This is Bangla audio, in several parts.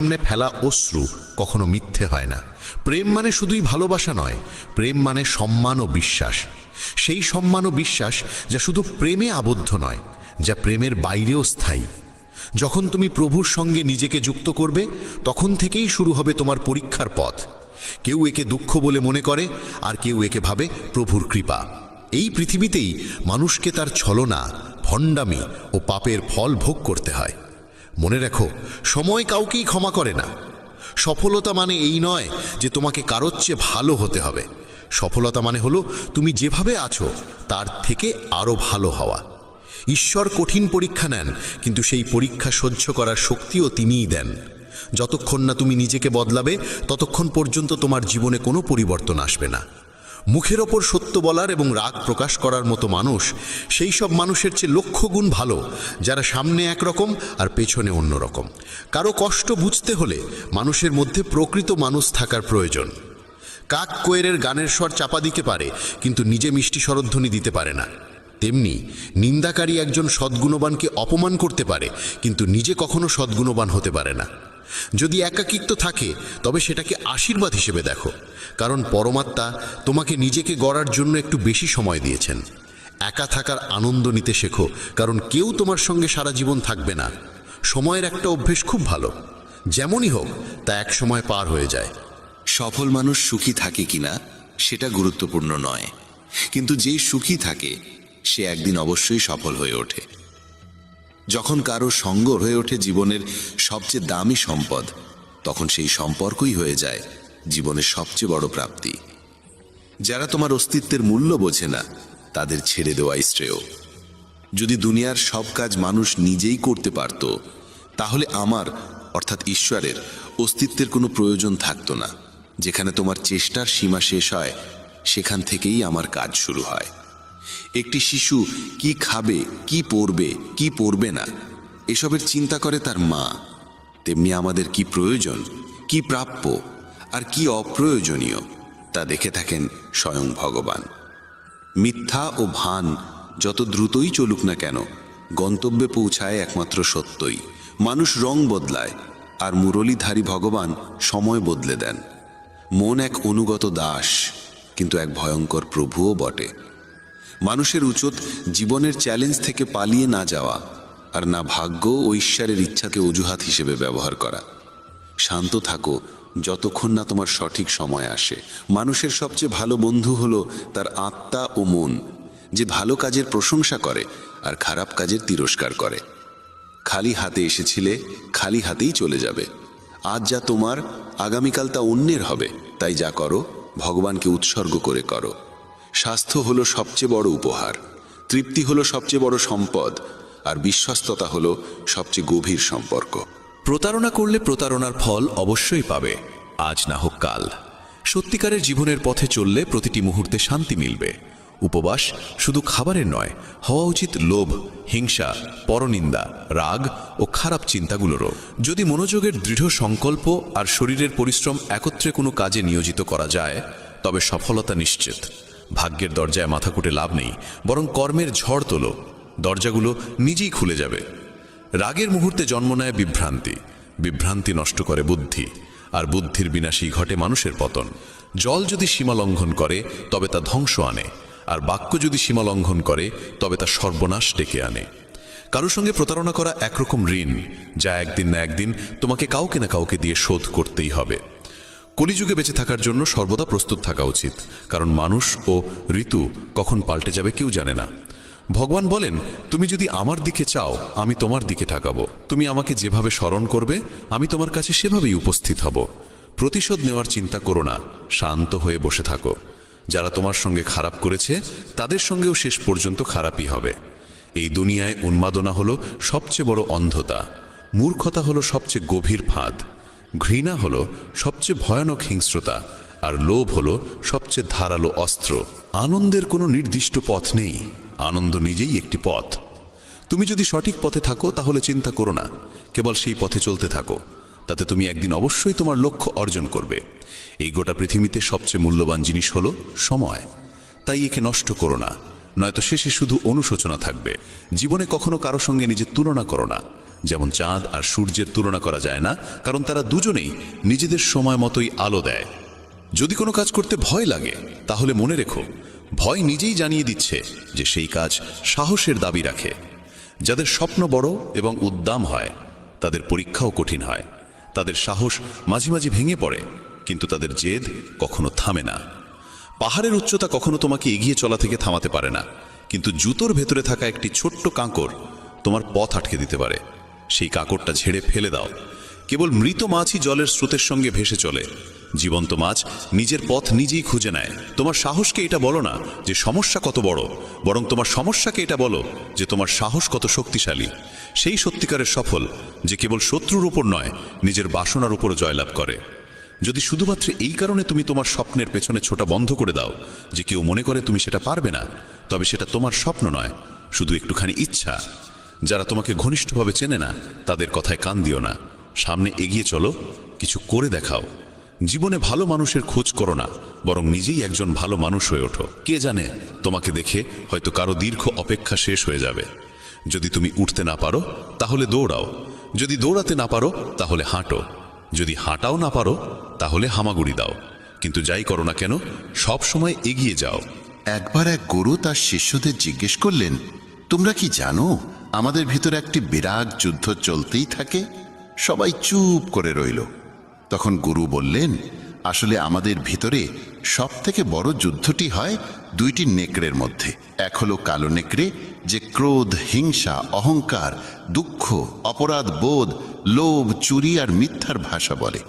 সামনে ফেলা অশ্রু কখনো মিথ্যে হয় না। প্রেম মানে শুধুই ভালোবাসা নয়, প্রেম মানে সম্মান ও বিশ্বাস। সেই সম্মান ও বিশ্বাস যা শুধু প্রেমে আবদ্ধ নয়, যা প্রেমের বাইরেও স্থায়ী। যখন তুমি প্রভুর সঙ্গে নিজেকে যুক্ত করবে, তখন থেকেই শুরু হবে তোমার পরীক্ষার পথ। কেউ একে দুঃখ বলে মনে করে, আর কেউ একে ভাবে প্রভুর কৃপা। এই পৃথিবীতেই মানুষকে তার ছলনা, ভণ্ডামি ও পাপের ফল ভোগ করতে হয়। মনে রাখো, সময় কাউকেই ক্ষমা করে না। সফলতা মানে এই নয় যে তোমাকে কারোর চেয়ে ভালো হতে হবে। সফলতা মানে হলো তুমি যেভাবে আছো তার থেকে আরো ভালো হওয়া। ঈশ্বর কঠিন পরীক্ষা নেন, কিন্তু সেই পরীক্ষা সহ্য করার শক্তিও তিনিই দেন। যতক্ষণ না তুমি নিজেকে বদলাবে, ততক্ষণ পর্যন্ত তোমার জীবনে কোনো পরিবর্তন আসবে না। মুখের ওপর সত্য বলার এবং রাগ প্রকাশ করার মতো মানুষ সেই সব মানুষের চেয়ে লক্ষ গুণ ভালো, যারা সামনে একরকম আর পেছনে অন্যরকম। কারো কষ্ট বুঝতে হলে মানুষের মধ্যে প্রকৃত মানুষ থাকার প্রয়োজন। কাক কোয়েলের গানের স্বর চাপা দিতে পারে, কিন্তু নিজে মিষ্টি স্বরধ্বনি দিতে পারে না। তেমনি নিন্দাকারী একজন সদ্গুণবানকে অপমান করতে পারে, কিন্তু নিজে কখনো সদ্গুণবান হতে পারে না। যদি একাকিত্ব থাকে, তবে সেটাকে আশীর্বাদ হিসেবে দেখো, কারণ পরমাত্মা তোমাকে নিজেকে গড়ার জন্য একটু বেশি সময় দিয়েছেন। একা থাকার আনন্দ নিতে শেখো, কারণ কেউ তোমার সঙ্গে সারা জীবন থাকবে না। সময়ের একটা অভ্যেস খুব ভালো, যেমনই হোক তা এক সময় পার হয়ে যায়। সফল মানুষ সুখী থাকে কিনা সেটা গুরুত্বপূর্ণ নয়, কিন্তু যে সুখী থাকে সে একদিন অবশ্যই সফল হয়ে ওঠে। যখন কারো সঙ্গ হয়ে ওঠে জীবনের সবচেয়ে দামি সম্পদ, তখন সেই সম্পর্কই হয়ে যায় জীবনের সবচেয়ে বড় প্রাপ্তি। যারা তোমার অস্তিত্বের মূল্য বোঝে না, তাদের ছেড়ে দেওয়াই শ্রেয়। যদি দুনিয়ার সব কাজ মানুষ নিজেই করতে পারত, তাহলে আমার অর্থাৎ ঈশ্বরের অস্তিত্বের কোনো প্রয়োজন থাকতো না। যেখানে তোমার চেষ্টার সীমা শেষ হয়, সেখান থেকেই আমার কাজ শুরু হয়। একটি শিশু কি খাবে, কি পরবে, কি পরবে না, এসবের চিন্তা করে তার মা। তেমনি আমাদের কি প্রয়োজন, কি প্রাপ্য আর কি অপ্রয়োজনীয়, তা দেখে থাকেন স্বয়ং ভগবান। মিথ্যা ও ভান যত দ্রুতই চলুক না কেন, গন্তব্যে পৌঁছায় একমাত্র সত্যই। মানুষ রং বদলায়, আর মুরলীধারী ভগবান সময় বদলে দেন। মন এক অনুগত দাস, কিন্তু এক ভয়ঙ্কর প্রভুও বটে। মানুষের উচিত জীবনের চ্যালেঞ্জ থেকে পালিয়ে না যাওয়া, আর না ভাগ্য ও ঈশ্বরের ইচ্ছাকে অজুহাত হিসেবে ব্যবহার করা। শান্ত থাকো যতক্ষণ না তোমার সঠিক সময় আসে। মানুষের সবচেয়ে ভালো বন্ধু হলো তার আত্মা ও মন, যে ভালো কাজের প্রশংসা করে আর খারাপ কাজের তিরস্কার করে। খালি হাতে এসেছিলে, খালি হাতেই চলে যাবে। আজ যা তোমার, আগামীকাল তা অন্যের হবে। তাই যা করো, ভগবানকে উৎসর্গ করে করো। স্বাস্থ্য হলো সবচেয়ে বড় উপহার, তৃপ্তি হলো সবচেয়ে বড় সম্পদ, আর বিশ্বস্ততা হলো সবচেয়ে গভীর সম্পর্ক। প্রতারণা করলে প্রতারণার ফল অবশ্যই পাবে, আজ না হোক কাল। সত্যিকারের জীবনের পথে চললে প্রতিটি মুহূর্তে শান্তি মিলবে। উপবাস শুধু খাবারের নয়, হওয়া উচিত লোভ, হিংসা, পরনিন্দা, রাগ ও খারাপ চিন্তাগুলোরও। যদি মনোযোগের দৃঢ় সংকল্প আর শরীরের পরিশ্রম একত্রে কোনো কাজে নিয়োজিত করা যায়, তবে সফলতা নিশ্চিত। ভাগ্যের দরজায় মাথা কুটে লাভ নেই, বরং কর্মের ঝড় তোলো, দরজাগুলো নিজেই খুলে যাবে। রাগের মুহূর্তে জন্ম নেয় বিভ্রান্তি, বিভ্রান্তি নষ্ট করে বুদ্ধি, আর বুদ্ধির বিনাশেই ঘটে মানুষের পতন। জল যদি সীমা লঙ্ঘন করে, তবে তা ধ্বংস আনে, আর বাক্য যদি সীমা লঙ্ঘন করে, তবে তা সর্বনাশ ডেকে আনে। কারোর সঙ্গে প্রতারণা করা একরকম ঋণ, যা একদিন না একদিন তোমাকে কাউকে না কাউকে দিয়ে শোধ করতেই হবে। কলিযুগে বেঁচে থাকার জন্য সর্বদা প্রস্তুত থাকা উচিত, কারণ মানুষ ও ঋতু কখন পাল্টে যাবে কেউ জানে না। ভগবান বলেন, তুমি যদি আমার দিকে চাও, আমি তোমার দিকে তাকাবো। তুমি আমাকে যেভাবে স্মরণ করবে, আমি তোমার কাছে সেভাবেই উপস্থিত হব। প্রতিশোধ নেওয়ার চিন্তা করো না, শান্ত হয়ে বসে থাকো। যারা তোমার সঙ্গে খারাপ করেছে, তাদের সঙ্গেও শেষ পর্যন্ত খারাপই হবে। এই দুনিয়ায় উন্মাদনা হলো সবচেয়ে বড় অন্ধতা, মূর্খতা হলো সবচেয়ে গভীর ফাঁদ, ঘৃণা হলো সবচেয়ে ভয়ানক হিংস্রতা, আর লোভ হলো সবচেয়ে ধারালো অস্ত্র। আনন্দের কোনো নির্দিষ্ট পথ নেই, আনন্দ নিজেই একটি পথ। তুমি যদি সঠিক পথে থাকো, তাহলে চিন্তা করো না, কেবল সেই পথে চলতে থাকো। তাতে তুমি একদিন অবশ্যই তোমার লক্ষ্য অর্জন করবে। এই গোটা পৃথিবীতে সবচেয়ে মূল্যবান জিনিস হলো সময়, তাই একে নষ্ট করো না, নয়তো শেষে শুধু অনুশোচনা থাকবে। জীবনে কখনো কারো সঙ্গে নিজের তুলনা করো না, যেমন চাঁদ আর সূর্যের তুলনা করা যায় না, কারণ তারা দুজনেই নিজেদের সময় মতোই আলো দেয়। যদি কোনো কাজ করতে ভয় লাগে, তাহলে মনে রেখো, ভয় নিজেই জানিয়ে দিচ্ছে যে সেই কাজ সাহসের দাবি রাখে। যাদের স্বপ্ন বড় এবং উদ্দাম হয়, তাদের পরীক্ষাও কঠিন হয়। তাদের সাহস মাঝে মাঝে ভেঙে পড়ে, কিন্তু তাদের জেদ কখনো থামে না। পাহাড়ের উচ্চতা কখনো তোমাকে এগিয়ে চলা থেকে থামাতে পারে না, কিন্তু জুতোর ভেতরে থাকা একটি ছোট্ট কাঁকড় তোমার পথ আটকে দিতে পারে। সেই কাঁকড়টা ঝেড়ে ফেলে দাও। কেবল মৃত মাছই জলের স্রোতের সঙ্গে ভেসে চলে, জীবন্ত মাছ নিজের পথ নিজেই খুঁজে নেয়। তোমার সাহসকে এটা বলো না যে সমস্যা কত বড়, বরং তোমার সমস্যাকে এটা বলো যে তোমার সাহস কত শক্তিশালী। সেই সত্যিকারের সফল যে কেবল শত্রুর উপর নয়, নিজের বাসনার উপর জয়লাভ করে। যদি শুধুমাত্র এই কারণে তুমি তোমার স্বপ্নের পেছনে ছোটা বন্ধ করে দাও যে কেউ মনে করে তুমি সেটা পারবে না, তবে সেটা তোমার স্বপ্ন নয়, শুধু একটুখানি ইচ্ছা। যারা তোমাকে ঘনিষ্ঠভাবে চেনে না, তাদের কথায় কান দিও না, সামনে এগিয়ে চলো, কিছু করে দেখাও। জীবনে ভালো মানুষের খোঁজ করো না, বরং নিজেই একজন ভালো মানুষ হয়ে ওঠো। কে জানে, তোমাকে দেখে হয়তো কারো দীর্ঘ অপেক্ষা শেষ হয়ে যাবে। যদি তুমি উঠতে না পারো, তাহলে দৌড়াও। যদি দৌড়াতে না পারো, তাহলে হাঁটো। যদি হাঁটাও না পারো, তাহলে হামাগুড়ি দাও। কিন্তু যাই করো না কেন, সব সময় এগিয়ে যাও। একবার এক গুরু তার শিষ্যদের জিজ্ঞেস করলেন, তোমরা কি জানো আমাদের ভিতরে একটি বিরাট যুদ্ধ চলতেই থাকে? সবাই চুপ করে রইল। তখন গুরু বললেন, আসলে আমাদের ভিতরে সব থেকে বড় যুদ্ধটি হয় দুইটি নেকড়ের মধ্যে। এক হলো কালো নেকড়ে, যে ক্রোধ, হিংসা, অহংকার, দুঃখ, অপরাধ বোধ, লোভ, চুরি আর মিথ্যার ভাষা বলে।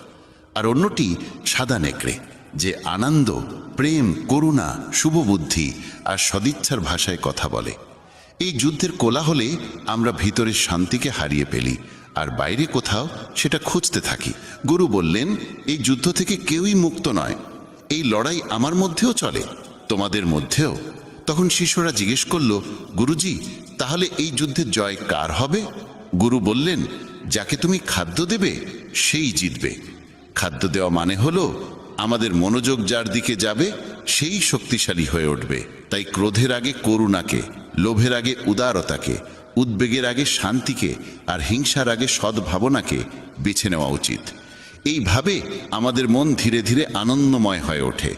আর অন্যটি সাদা নেকড়ে, যে আনন্দ, প্রেম, করুণা, শুভবুদ্ধি আর সদিচ্ছার ভাষায় কথা বলে। এই যুদ্ধের কোলাহলে আমরা ভিতরের শান্তিকে হারিয়ে ফেলি, আর বাইরে কোথাও সেটা খুঁজতে থাকি। গুরু বললেন, এই যুদ্ধ থেকে কেউই মুক্ত নয়। এই লড়াই আমার মধ্যেও চলে, তোমাদের মধ্যেও। তখন শিষ্যরা জিজ্ঞেস করল, গুরুজি, তাহলে এই যুদ্ধের জয় কার হবে? গুরু বললেন, যাকে তুমি খাদ্য দেবে সেই জিতবে। খাদ্য দেওয়া মানে হলো আমাদের মনোযোগ যার দিকে যাবে সেই শক্তিশালী হয়ে উঠবে। তাই ক্রোধের আগে করুণাকে, লোভের আগে উদারতাকে, উদ্বেগের আগে শান্তিকে আর হিংসার আগে সদ্ভাবনাকে বেছে নেওয়া উচিত। এইভাবে আমাদের মন ধীরে ধীরে আনন্দময় হয়ে ওঠে।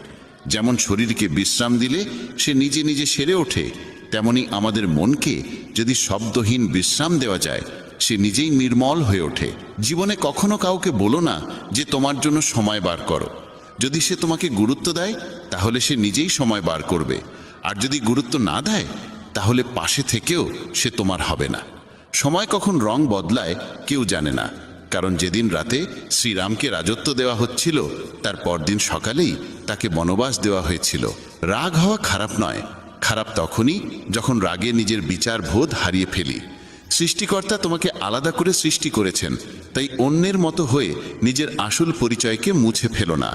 যেমন শরীরকে বিশ্রাম দিলে সে নিজে নিজে সেরে ওঠে, তেমনি আমাদের মনকে যদি শব্দহীন বিশ্রাম দেওয়া যায়, সে নিজেই নির্মল হয়ে ওঠে। জীবনে কখনো কাউকে বলো না যে তোমার জন্য সময় বার করো। যদি সে তোমাকে গুরুত্ব দেয়, তাহলে সে নিজেই সময় বার করবে। আর যদি গুরুত্ব না দেয়, তাহলে পাশে থেকেও সে তোমার হবে না। সময় কখন রং বদলায় কেউ জানে না, কারণ যেদিন রাতে শ্রীরামকে রাজত্ব দেওয়া হচ্ছিল, তার পরদিন সকালেই তাকে বনবাস দেওয়া হয়েছিল। রাগ হওয়া খারাপ নয়, খারাপ তখনই যখন রাগে নিজের বিচার বোধ হারিয়ে ফেলি। সৃষ্টিকর্তা তোমাকে আলাদা করে সৃষ্টি করেছেন, তাই অন্যের মতো হয়ে নিজের আসল পরিচয়কে মুছে ফেলো না।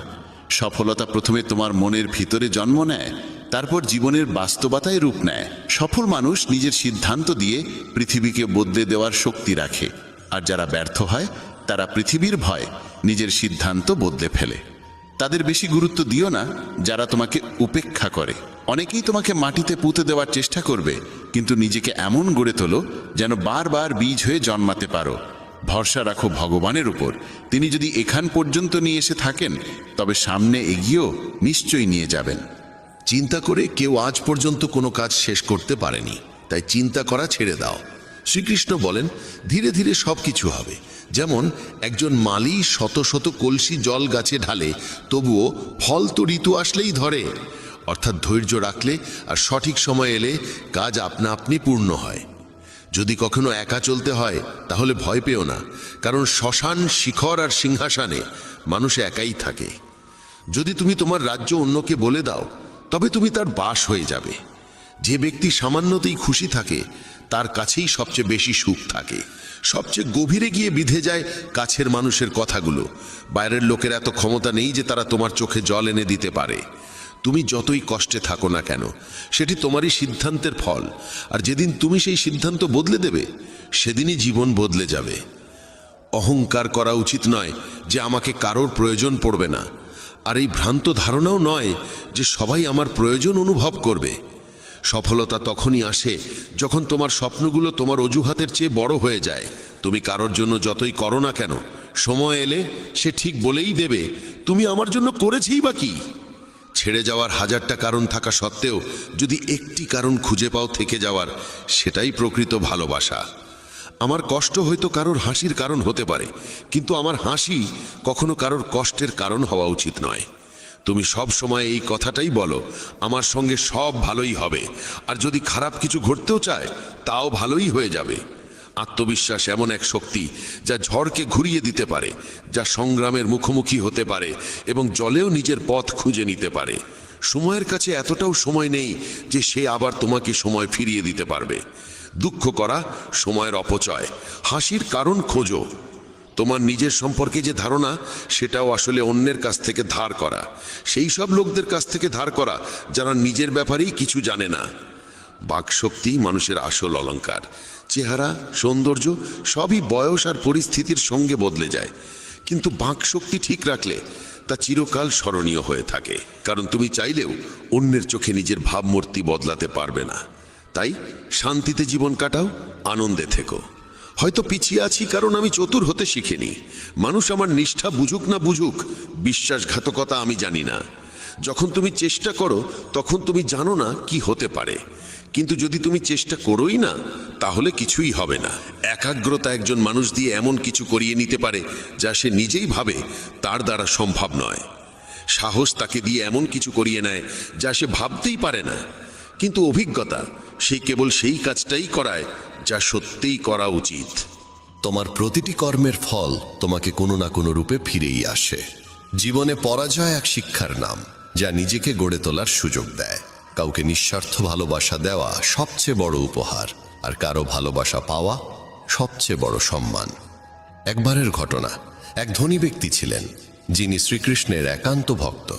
সফলতা প্রথমে তোমার মনের ভিতরে জন্ম নেয়, তারপর জীবনের বাস্তবতায় রূপ নেয়। সফল মানুষ নিজের সিদ্ধান্ত দিয়ে পৃথিবীকে বদলে দেওয়ার শক্তি রাখে, আর যারা ব্যর্থ হয় তারা পৃথিবীর ভয় নিজের সিদ্ধান্ত বদলে ফেলে। তাদের বেশি গুরুত্ব দিও না যারা তোমাকে উপেক্ষা করে। অনেকেই তোমাকে মাটিতে পুঁতে দেওয়ার চেষ্টা করবে, কিন্তু নিজেকে এমন গড়ে তোলো যেন বারবার বীজ হয়ে জন্মাতে পারো। ভরসা রাখো ভগবানের উপর। তিনি যদি এখান পর্যন্ত নিয়ে এসে থাকেন, তবে সামনে এগিয়েও নিশ্চয়ই নিয়ে যাবেন। চিন্তা করে কেউ আজ পর্যন্ত কোনো কাজ শেষ করতে পারেনি, তাই চিন্তা করা ছেড়ে দাও। শ্রীকৃষ্ণ বলেন, ধীরে ধীরে সব কিছু হবে। যেমন একজন মালি শত শত কলসি জল গাছে ঢালে, তবুও ফল তো ঋতু আসলেই ধরে। অর্থাৎ ধৈর্য রাখলে আর সঠিক সময় এলে কাজ আপনা আপনি পূর্ণ হয়। যদি কখনো একা চলতে হয়, তাহলে ভয় পেও না, কারণ শ্মশান, শিখর আর সিংহাসনে মানুষ একাই থাকে। যদি তুমি তোমার রাজ্য অন্যকে বলে দাও, তবে তুমি তার বাস হয়ে যাবে। যে ব্যক্তি সামান্যতেই খুশি থাকে, তার কাছেই সবচেয়ে বেশি সুখ থাকে। সবচেয়ে গভীরে গিয়ে বিধে যায় কাছের মানুষের কথাগুলো। বাইরের লোকের এত ক্ষমতা নেই যে তারা তোমার চোখে জল এনে দিতে পারে। তুমি যতই কষ্টে থাকো না কেন, সেটি তোমারই সিদ্ধান্তের ফল। আর যেদিন তুমি সেই সিদ্ধান্ত বদলে দেবে, সেদিনই জীবন বদলে যাবে। অহংকার করা উচিত নয় যে আমাকে কারোর প্রয়োজন পড়বে না, আর এই ভ্রান্ত ধারণাও নয় যে সবাই আমার প্রয়োজন অনুভব করবে। সফলতা তখনই আসে যখন তোমার স্বপ্নগুলো তোমার অজুহাতের চেয়ে বড় হয়ে যায়। তুমি কারোর জন্য যতই করো না কেন, সময় এলে সে ঠিক বলেই দেবে, তুমি আমার জন্য করেছেই বা কি। ছেড়ে যাওয়ার হাজারটা কারণ থাকা সত্ত্বেও যদি একটি কারণ খুঁজে পাও থেকে যাওয়ার, সেটাই প্রকৃত ভালোবাসা। আমার কষ্ট হয়তো কারোর হাসির কারণ হতে পারে, কিন্তু আমার হাসি কখনো কারোর কষ্টের কারণ হওয়া উচিত নয়। তুমি সব সময় এই কথাটাই বলো, আমার সঙ্গে সব ভালোই হবে, আর যদি খারাপ কিছু ঘটতেও চায় তাও ভালোই হয়ে যাবে। আত্মবিশ্বাস এমন এক শক্তি যা ঝড়কে ঘুরিয়ে দিতে পারে, যা সংগ্রামের মুখোমুখি হতে পারে এবং জলেও নিজের পথ খুঁজে নিতে পারে। সময়ের কাছে এতটাও সময় নেই যে সে আবার তোমাকে সময় ফিরিয়ে দিতে পারবে। দুঃখ করা সময়ের অপচয়, হাসির কারণ খোঁজো। তোমার নিজের সম্পর্কে যে ধারণা, সেটাও আসলে অন্যের কাছ থেকে ধার করা, সেই সব লোকদের কাছ থেকে ধার করা যারা নিজের ব্যাপারেই কিছু জানে না। বাকশক্তি মানুষের আসল অলংকার। চেহারা, সৌন্দর্য সবই বয়স আর পরিস্থিতির সঙ্গে বদলে যায়, কিন্তু বাকশক্তি ঠিক রাখলে তা চিরকাল স্মরণীয় হয়ে থাকে। কারণ তুমি চাইলেও অন্যের চোখে নিজের ভাবমূর্তি বদলাতে পারবে না। তাই শান্তিতে জীবন কাটাও, আনন্দে থেকো। হয়তো পিছিয়ে আছি কারণ আমি চতুর হতে শিখিনি। মানুষ আমার নিষ্ঠা বুঝুক না বুঝুক, বিশ্বাসঘাতকতা আমি জানি না। যখন তুমি চেষ্টা করো তখন তুমি জানো না কি হতে পারে, কিন্তু যদি তুমি চেষ্টা করোই না তাহলে কিছুই হবে না। একাগ্রতা একজন মানুষ দিয়ে এমন কিছু করিয়ে নিতে পারে যা সে নিজেই ভাবে তার দ্বারা সম্ভব নয়। সাহস তাকে দিয়ে এমন কিছু করিয়ে নেয় যা সে ভাবতেই পারে না, কিন্তু অভিজ্ঞতা সে কেবল সেই কাজটাই করায় যা সত্যিই করা উচিত। তোমার প্রতিটি কর্মের ফল তোমাকে কোনো না কোনো রূপে ফিরেই আসে। জীবনে পরাজয় এক শিক্ষার নাম, যা নিজেকে গড়ে তোলার সুযোগ দেয়। কাউকে নিঃস্বার্থ ভালোবাসা দেওয়া সবচেয়ে বড় উপহার, আর কারো ভালোবাসা পাওয়া সবচেয়ে বড় সম্মান। একবারের ঘটনা, এক ধনী ব্যক্তি ছিলেন যিনি শ্রীকৃষ্ণের একান্ত ভক্ত।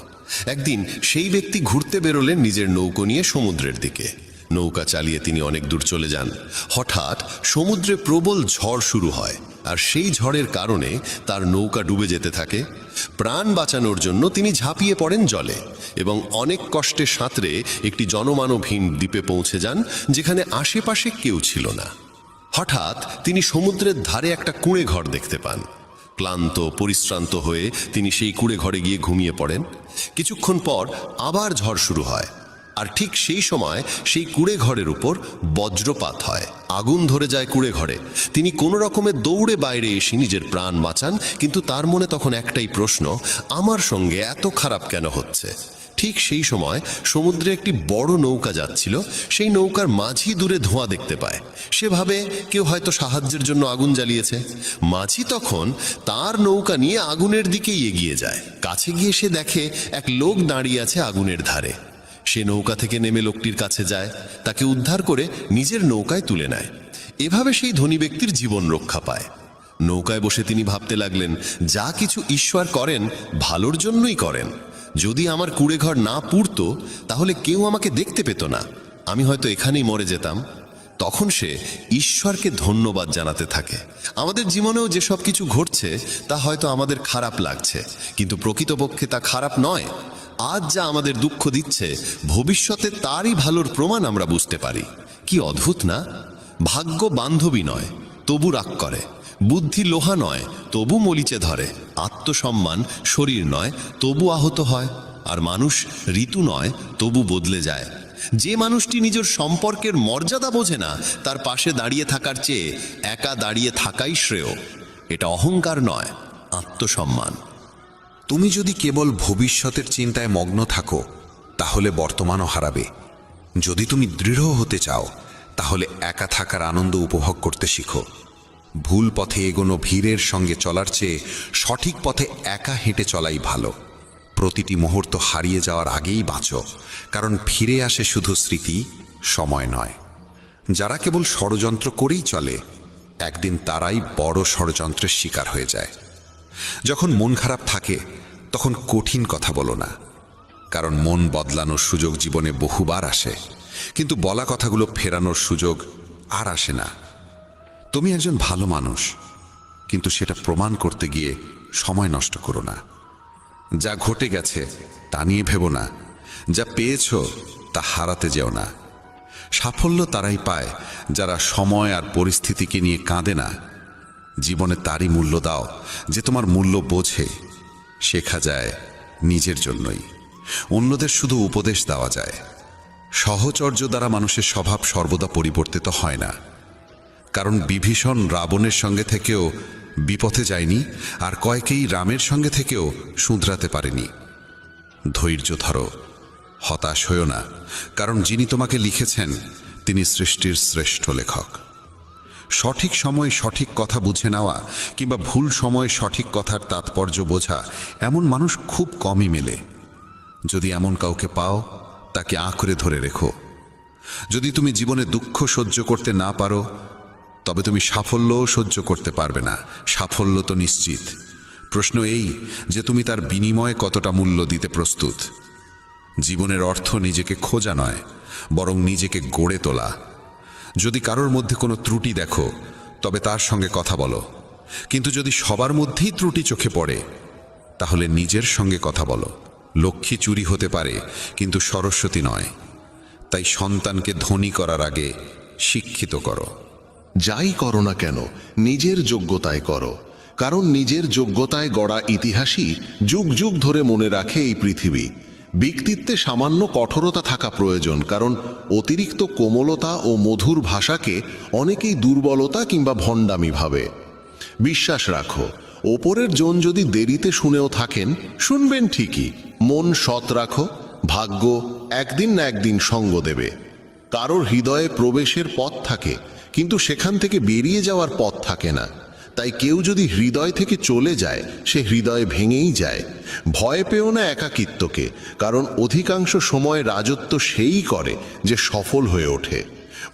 একদিন সেই ব্যক্তি ঘুরতে বেরোলেন নিজের নৌকো নিয়ে সমুদ্রের দিকে। নৌকা চালিয়ে তিনি অনেক দূর চলে যান। হঠাৎ সমুদ্রে প্রবল ঝড় শুরু হয়, আর সেই ঝড়ের কারণে তার নৌকা ডুবে যেতে থাকে। প্রাণ বাঁচানোর জন্য তিনি ঝাঁপিয়ে পড়েন জলে এবং অনেক কষ্টে সাঁতরে একটি জনমানবহীন দ্বীপে পৌঁছে যান, যেখানে আশেপাশে কেউ ছিল না। হঠাৎ তিনি সমুদ্রের ধারে একটা কুঁড়ে ঘর দেখতে পান। ক্লান্ত পরিশ্রান্ত হয়ে তিনি সেই কুঁড়ে ঘরে গিয়ে ঘুমিয়ে পড়েন। কিছুক্ষণ পর আবার ঝড় শুরু হয়, আর ঠিক সেই সময় সেই কুঁড়ে ঘরের উপর বজ্রপাত হয়। আগুন ধরে যায় কুঁড়ে ঘরে। তিনি কোনো রকমে দৌড়ে বাইরে এসে নিজের প্রাণ বাঁচান, কিন্তু তার মনে তখন একটাই প্রশ্ন, আমার সঙ্গে এত খারাপ কেন হচ্ছে? ঠিক সেই সময় সমুদ্রে একটি বড় নৌকা যাচ্ছিল। সেই নৌকার মাঝি দূরে ধোঁয়া দেখতে পায়। সে ভাবে কেউ হয়তো সাহায্যের জন্য আগুন জ্বালিয়েছে। মাঝি তখন তার নৌকা নিয়ে আগুনের দিকেই এগিয়ে যায়। কাছে গিয়ে সে দেখে এক লোক দাঁড়িয়ে আছে আগুনের ধারে। সে নৌকা থেকে নেমে লোকটির কাছে যায়, তাকে উদ্ধার করে নিজের নৌকায় তুলে নেয়। এভাবে সেই ধনী ব্যক্তির জীবন রক্ষা পায়। নৌকায় বসে তিনি ভাবতে লাগলেন, যা কিছু ঈশ্বর করেন ভালোর জন্যই করেন। যদি আমার কুঁড়েঘর না পুড়তো তাহলে কেউ আমাকে দেখতে পেত না, আমি হয়তো এখানেই মরে যেতাম। তখন সে ঈশ্বরকে ধন্যবাদ জানাতে থাকে। আমাদের জীবনেও যেসব কিছু ঘটছে তা হয়তো আমাদের খারাপ লাগছে, কিন্তু প্রকৃতপক্ষে তা খারাপ নয়। আজ যা আমাদের দুঃখ দিচ্ছে, ভবিষ্যতে তারই ভালোর প্রমাণ আমরা বুঝতে পারি। কি অদ্ভুত না? ভাগ্য বান্ধবী নয়, তবু রাগ করে। বুদ্ধি লোহা নয়, তবু মলিচে ধরে। আত্মসম্মান শরীর নয়, তবু আহত হয়। আর মানুষ ঋতু নয়, তবু বদলে যায়। যে মানুষটি নিজের সম্পর্কের মর্যাদা বোঝে না, তার পাশে দাঁড়িয়ে থাকার চেয়ে একা দাঁড়িয়ে থাকাই শ্রেয়। এটা অহংকার নয়, আত্মসম্মান। তুমি যদি কেবল ভবিষ্যতের চিন্তায় মগ্ন থাকো তাহলে বর্তমানও হারাবে। যদি তুমি দৃঢ় হতে চাও তাহলে একা থাকার আনন্দ উপভোগ করতে শিখো। ভুল পথে এগোনো ভিড়ের সঙ্গে চলার চেয়ে সঠিক পথে একা হেঁটে চলাই ভালো। প্রতিটি মুহূর্ত হারিয়ে যাওয়ার আগেই বাঁচো, কারণ ফিরে আসে শুধু স্মৃতি, সময় নয়। যারা কেবল ষড়যন্ত্র করেই চলে, একদিন তারাই বড় ষড়যন্ত্রের শিকার হয়ে যায়। যখন মন খারাপ থাকে তখন কঠিন কথা বলো না, কারণ মন বদলানোর সুযোগ জীবনে বহুবার আসে, কিন্তু বলা কথাগুলো ফেরানোর সুযোগ আর আসে না। তুমি একজন ভালো মানুষ, কিন্তু সেটা প্রমাণ করতে গিয়ে সময় নষ্ট করো না। যা ঘটে গেছে তা নিয়ে ভেবো না, যা পেয়েছো তা হারাতে যেও না। সাফল্য তারাই পায় যারা সময় আর পরিস্থিতিকে নিয়ে কাঁদে না। জীবনে তারই মূল্য দাও যে তোমার মূল্য বোঝে। শেখা যায় নিজের জন্যই, অন্যদের শুধু উপদেশ দেওয়া যায়। সহচর্য দ্বারা মানুষের স্বভাব সর্বদা পরিবর্তিত হয় না। কারণ বিভীষণ রাবণের সঙ্গে থেকেও বিপথে যায়নি, আর কয়েকেই রামের সঙ্গে থেকেও শুধরাতে পারেনি। ধৈর্য ধরো, হতাশ হয়ো না, কারণ যিনি তোমাকে লিখেছেন তিনি সৃষ্টির শ্রেষ্ঠ লেখক। সঠিক সময়ে সঠিক কথা বুঝে নেওয়া কিংবা ভুল সময়ে সঠিক কথার তাৎপর্য বোঝা, এমন মানুষ খুব কমই মেলে। যদি এমন কাউকে পাও, তাকে আঁকড়ে ধরে রেখো। যদি তুমি জীবনে দুঃখ সহ্য করতে না পারো, তবে তুমি সাফল্যও সহ্য করতে পারবে না। সাফল্য তো নিশ্চিত, প্রশ্ন এই যে তুমি তার বিনিময়ে কতটা মূল্য দিতে প্রস্তুত। জীবনের অর্থ নিজেকে খোঁজা নয়, বরং নিজেকে গড়ে তোলা। যদি কারোর মধ্যে কোনো ত্রুটি দেখো, তবে তার সঙ্গে কথা বলো। কিন্তু যদি সবার মধ্যেই ত্রুটি চোখে পড়ে, তাহলে নিজের সঙ্গে কথা বলো। লক্ষ্মী চুরি হতে পারে, কিন্তু সরস্বতী নয়। তাই সন্তানকে ধনী করার আগে শিক্ষিত করো। যাই করো না কেন নিজের যোগ্যতায় করো, কারণ নিজের যোগ্যতায় গড়া ইতিহাসই যুগ যুগ ধরে মনে রাখে এই পৃথিবী। ব্যক্তিত্বে সামান্য কঠোরতা থাকা প্রয়োজন, কারণ অতিরিক্ত কোমলতা ও মধুর ভাষাকে অনেকেই দুর্বলতা কিংবা ভণ্ডামি ভাবে। বিশ্বাস রাখো, ওপরের জন যদি দেরিতে শুনেও থাকেন, শুনবেন ঠিকই। মন সৎ রাখো, ভাগ্য একদিন না একদিন সঙ্গ দেবে। কারোর হৃদয়ে প্রবেশের পথ থাকে, কিন্তু সেখান থেকে বেরিয়ে যাওয়ার পথ থাকে না। তাই কেউ যদি হৃদয় থেকে চলে যায়, সে হৃদয়ে ভেঙেই যায়। ভয় পেও না একাকিত্বকে, কারণ অধিকাংশ সময় রাজত্ব সেই করে যে সফল হয়ে ওঠে।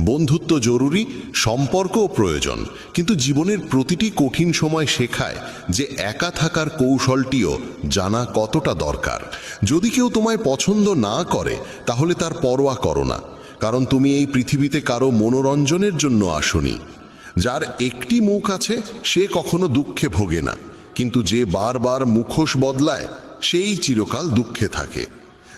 বন্ধুত্ব জরুরি, সম্পর্কও প্রয়োজন, কিন্তু জীবনের প্রতিটি কঠিন সময় শেখায় যে একা থাকার কৌশলটিও জানা কতটা দরকার। যদি কেউ তোমায় পছন্দ না করে, তাহলে তার পরোয়া করো না, কারণ তুমি এই পৃথিবীতে কারো মনোরঞ্জনের জন্য আসোনি। যার একটি মুখ আছে সে কখনো দুঃখে ভোগে না, কিন্তু যে বারবার মুখোশ বদলায় সেই চিরকাল দুঃখে থাকে।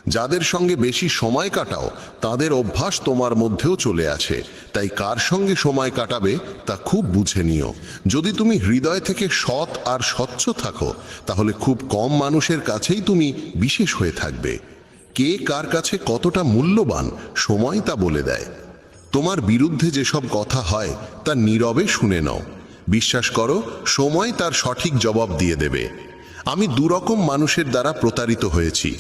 যাদের সঙ্গে বেশি সময় কাটাও, তাদের অভ্যাস তোমার মধ্যেও চলে আছে। তাই কার সঙ্গে সময় কাটাবে তা খুব বুঝে নিও। যদি তুমি হৃদয় থেকে সৎ আর স্বচ্ছ থাকো, তাহলে খুব কম মানুষের কাছেই তুমি বিশেষ হয়ে থাকবে। কে কার কাছে কতটা মূল্যবান, সময় তা বলে দেয়। তোমার বিরুদ্ধে যেসব কথা হয় তা নীরবে শুনে নাও। বিশ্বাস করো, সময় তার সঠিক জবাব দিয়ে দেবে। আমি দুরকম মানুষের দ্বারা প্রতারিত হয়েছি।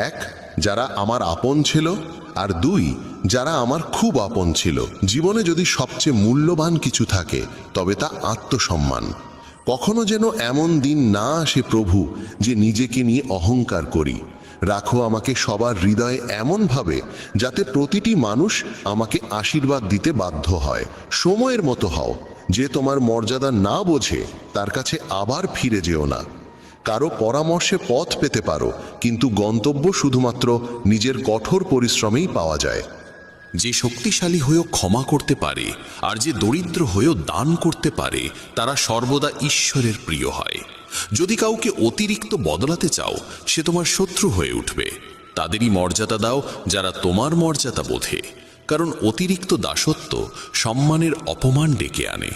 এক, যারা আমার আপন ছিল, আর দুই, যারা আমার খুব আপন ছিল। জীবনে যদি সবচেয়ে মূল্যবান কিছু থাকে, তবে তা আত্মসম্মান। কখনো যেন এমন দিন না আসে প্রভু যে নিজেকে নিয়ে অহংকার করি। রাখো আমাকে সবার হৃদয়ে এমনভাবে যাতে প্রতিটি মানুষ আমাকে আশীর্বাদ দিতে বাধ্য হয়। সময়ের মতো হও, যে তোমার মর্যাদা না বোঝে তার কাছে আবার ফিরে যেও না। কারো পরামর্শে পথ পেতে পারো, কিন্তু গন্তব্য শুধুমাত্র নিজের কঠোর পরিশ্রমেই পাওয়া যায়। যে শক্তিশালী হয়েও ক্ষমা করতে পারে আর যে দরিদ্র হয়েও দান করতে পারে, তারা সর্বদা ঈশ্বরের প্রিয় হয়। যদি কাউকে অতিরিক্ত বদলাতে চাও, সে তোমার শত্রু হয়ে উঠবে। তাদেরই মর্যাদা দাও যারা তোমার মর্যাদা বোঝে, কারণ অতিরিক্ত দাসত্ব সম্মানের অপমান ডেকে আনে।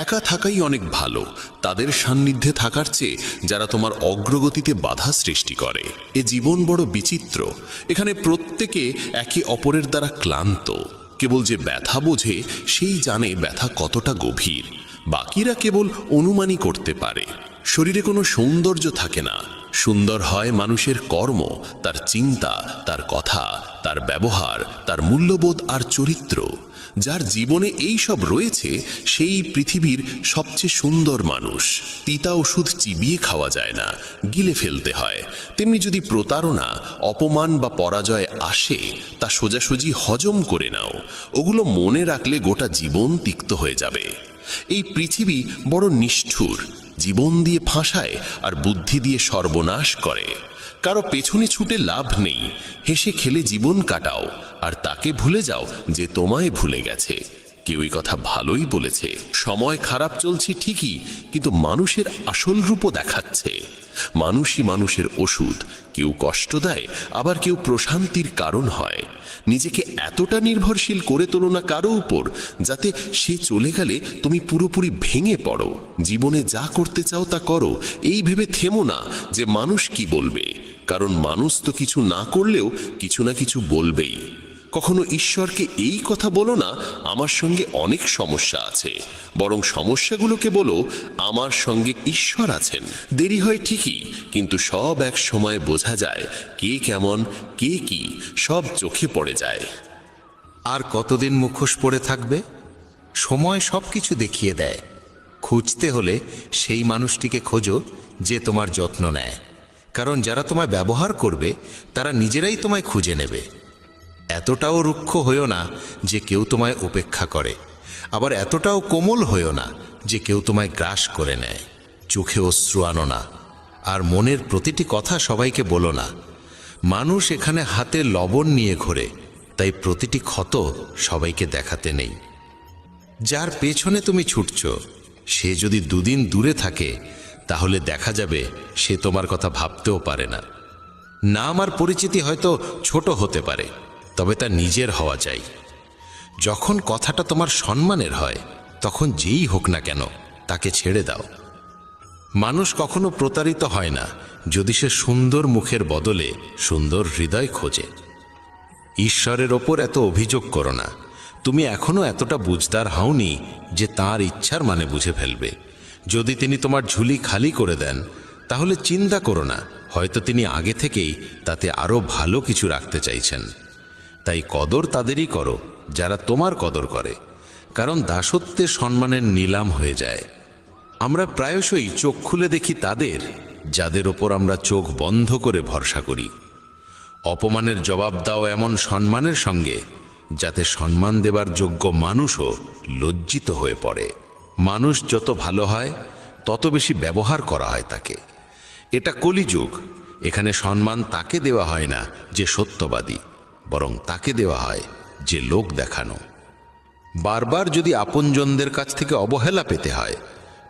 একা থাকাই অনেক ভালো তাদের সান্নিধ্যে থাকার চেয়ে যারা তোমার অগ্রগতিতে বাধা সৃষ্টি করে। এ জীবন বড় বিচিত্র, এখানে প্রত্যেকে একে অপরের দ্বারা ক্লান্ত। কেবল যে ব্যথা বোঝে সেই জানে ব্যথা কতটা গভীর, বাকিরা কেবল অনুমানই করতে পারে। শরীরে কোনো সৌন্দর্য থাকে না, সুন্দর হয় মানুষের কর্ম, তার চিন্তা, তার কথা, তার ব্যবহার, তার মূল্যবোধ আর চরিত্র। যার জীবনে এই সব রয়েছে সেই পৃথিবীর সবচেয়ে সুন্দর মানুষ। তিতা ওষুধ চিবিয়ে খাওয়া যায় না, গিলে ফেলতে হয়। তেমনি যদি প্রতারণা, অপমান বা পরাজয় আসে, তা সোজাসুজি হজম করে নাও। ওগুলো মনে রাখলে গোটা জীবন তিক্ত হয়ে যাবে। এই পৃথিবী বড় নিষ্ঠুর, জীবন দিয়ে ফাঁসায় আর বুদ্ধি দিয়ে সর্বনাশ করে। কারো পেছনে ছুটে লাভ নেই, হেসে খেলে জীবন কাটাও আর তাকে ভুলে যাও যে তোমায় ভুলে গেছে। কেউ এই কথা ভালোই বলেছে, সময় খারাপ চলছে ঠিকই, কিন্তু মানুষের আসল রূপও দেখাচ্ছে। মানুষই মানুষের ওষুধ, কেউ কষ্ট দেয়, আবার কেউ প্রশান্তির কারণ হয়। নিজেকে এতটা নির্ভরশীল করে তোলো না কারো উপর, যাতে সে চলে গেলে তুমি পুরোপুরি ভেঙে পড়ো। জীবনে যা করতে চাও তা করো, এই ভেবে থেমো না যে মানুষ কি বলবে, কারণ মানুষ তো কিছু না করলেও কিছু না কিছু বলবেই। কখনো ঈশ্বরকে এই কথা বলো না, আমার সঙ্গে অনেক সমস্যা আছে, বরং সমস্যাগুলোকে বলো, আমার সঙ্গে ঈশ্বর আছেন। দেরি হয় ঠিকই, কিন্তু সব এক সময় বোঝা যায় কে কেমন, কে কি, সব চোখে পড়ে যায়। আর কতদিন মুখোশ পরে থাকবে? সময় সব কিছু দেখিয়ে দেয়। খুঁজতে হলে সেই মানুষটিকে খোঁজো যে তোমার যত্ন নেয়, কারণ যারা তোমায় ব্যবহার করবে তারা নিজেরাই তোমায় খুঁজে নেবে। এতটাও রুক্ষ হইও না যে কেউ তোমায় উপেক্ষা করে, আবার এতটাও কোমল হইও না যে কেউ তোমায় গ্রাস করে নেয়। চোখে অশ্রু আনো না, আর মনের প্রতিটি কথা সবাইকে বলো না। মানুষ এখানে হাতে লবণ নিয়ে ঘোরে, তাই প্রতিটি ক্ষত সবাইকে দেখাতে নেই। যার পেছনে তুমি ছুটছ সে যদি দুদিন দূরে থাকে, তাহলে দেখা যাবে সে তোমার কথা ভাবতেও পারে না। নাম আর পরিচিতি হয়তো ছোট হতে পারে, তবে তা নিজের হওয়া চাই। যখন কথাটা তোমার সম্মানের হয়, তখন যেই হোক না কেন তাকে ছেড়ে দাও। মানুষ কখনো প্রতারিত হয় না যদি সে সুন্দর মুখের বদলে সুন্দর হৃদয় খোঁজে। ঈশ্বরের ওপর এত অভিযোগ করো না। তুমি এখনো এতটা বুঝদার হওনি যে তাঁর ইচ্ছার মানে বুঝে ফেলবে। যদি তিনি তোমার ঝুলি খালি করে দেন, তাহলে চিন্তা করো না, হয়তো তিনি আগে থেকেই তাতে আরো ভালো কিছু রাখতে চাইছেন। তাই কদর তাদেরই করো যারা তোমার কদর করে, কারণ দাসত্বের সম্মানের নিলাম হয়ে যায়। আমরা প্রায়শই চোখ খুলে দেখি তাদের যাদের ওপর আমরা চোখ বন্ধ করে ভরসা করি। অপমানের জবাব দাও এমন সম্মানের সঙ্গে যাতে সম্মান দেবার যোগ্য মানুষও লজ্জিত হয়ে পড়ে। মানুষ যত ভালো হয় তত বেশি ব্যবহার করা হয় তাকে। এটা কলিযুগ। এখানে সম্মান তাকে দেওয়া হয় না যে সত্যবাদী, বরং তাকে দেওয়া হয় যে লোক দেখানো। বারবার যদি আপনজনদের কাছ থেকে অবহেলা পেতে হয়,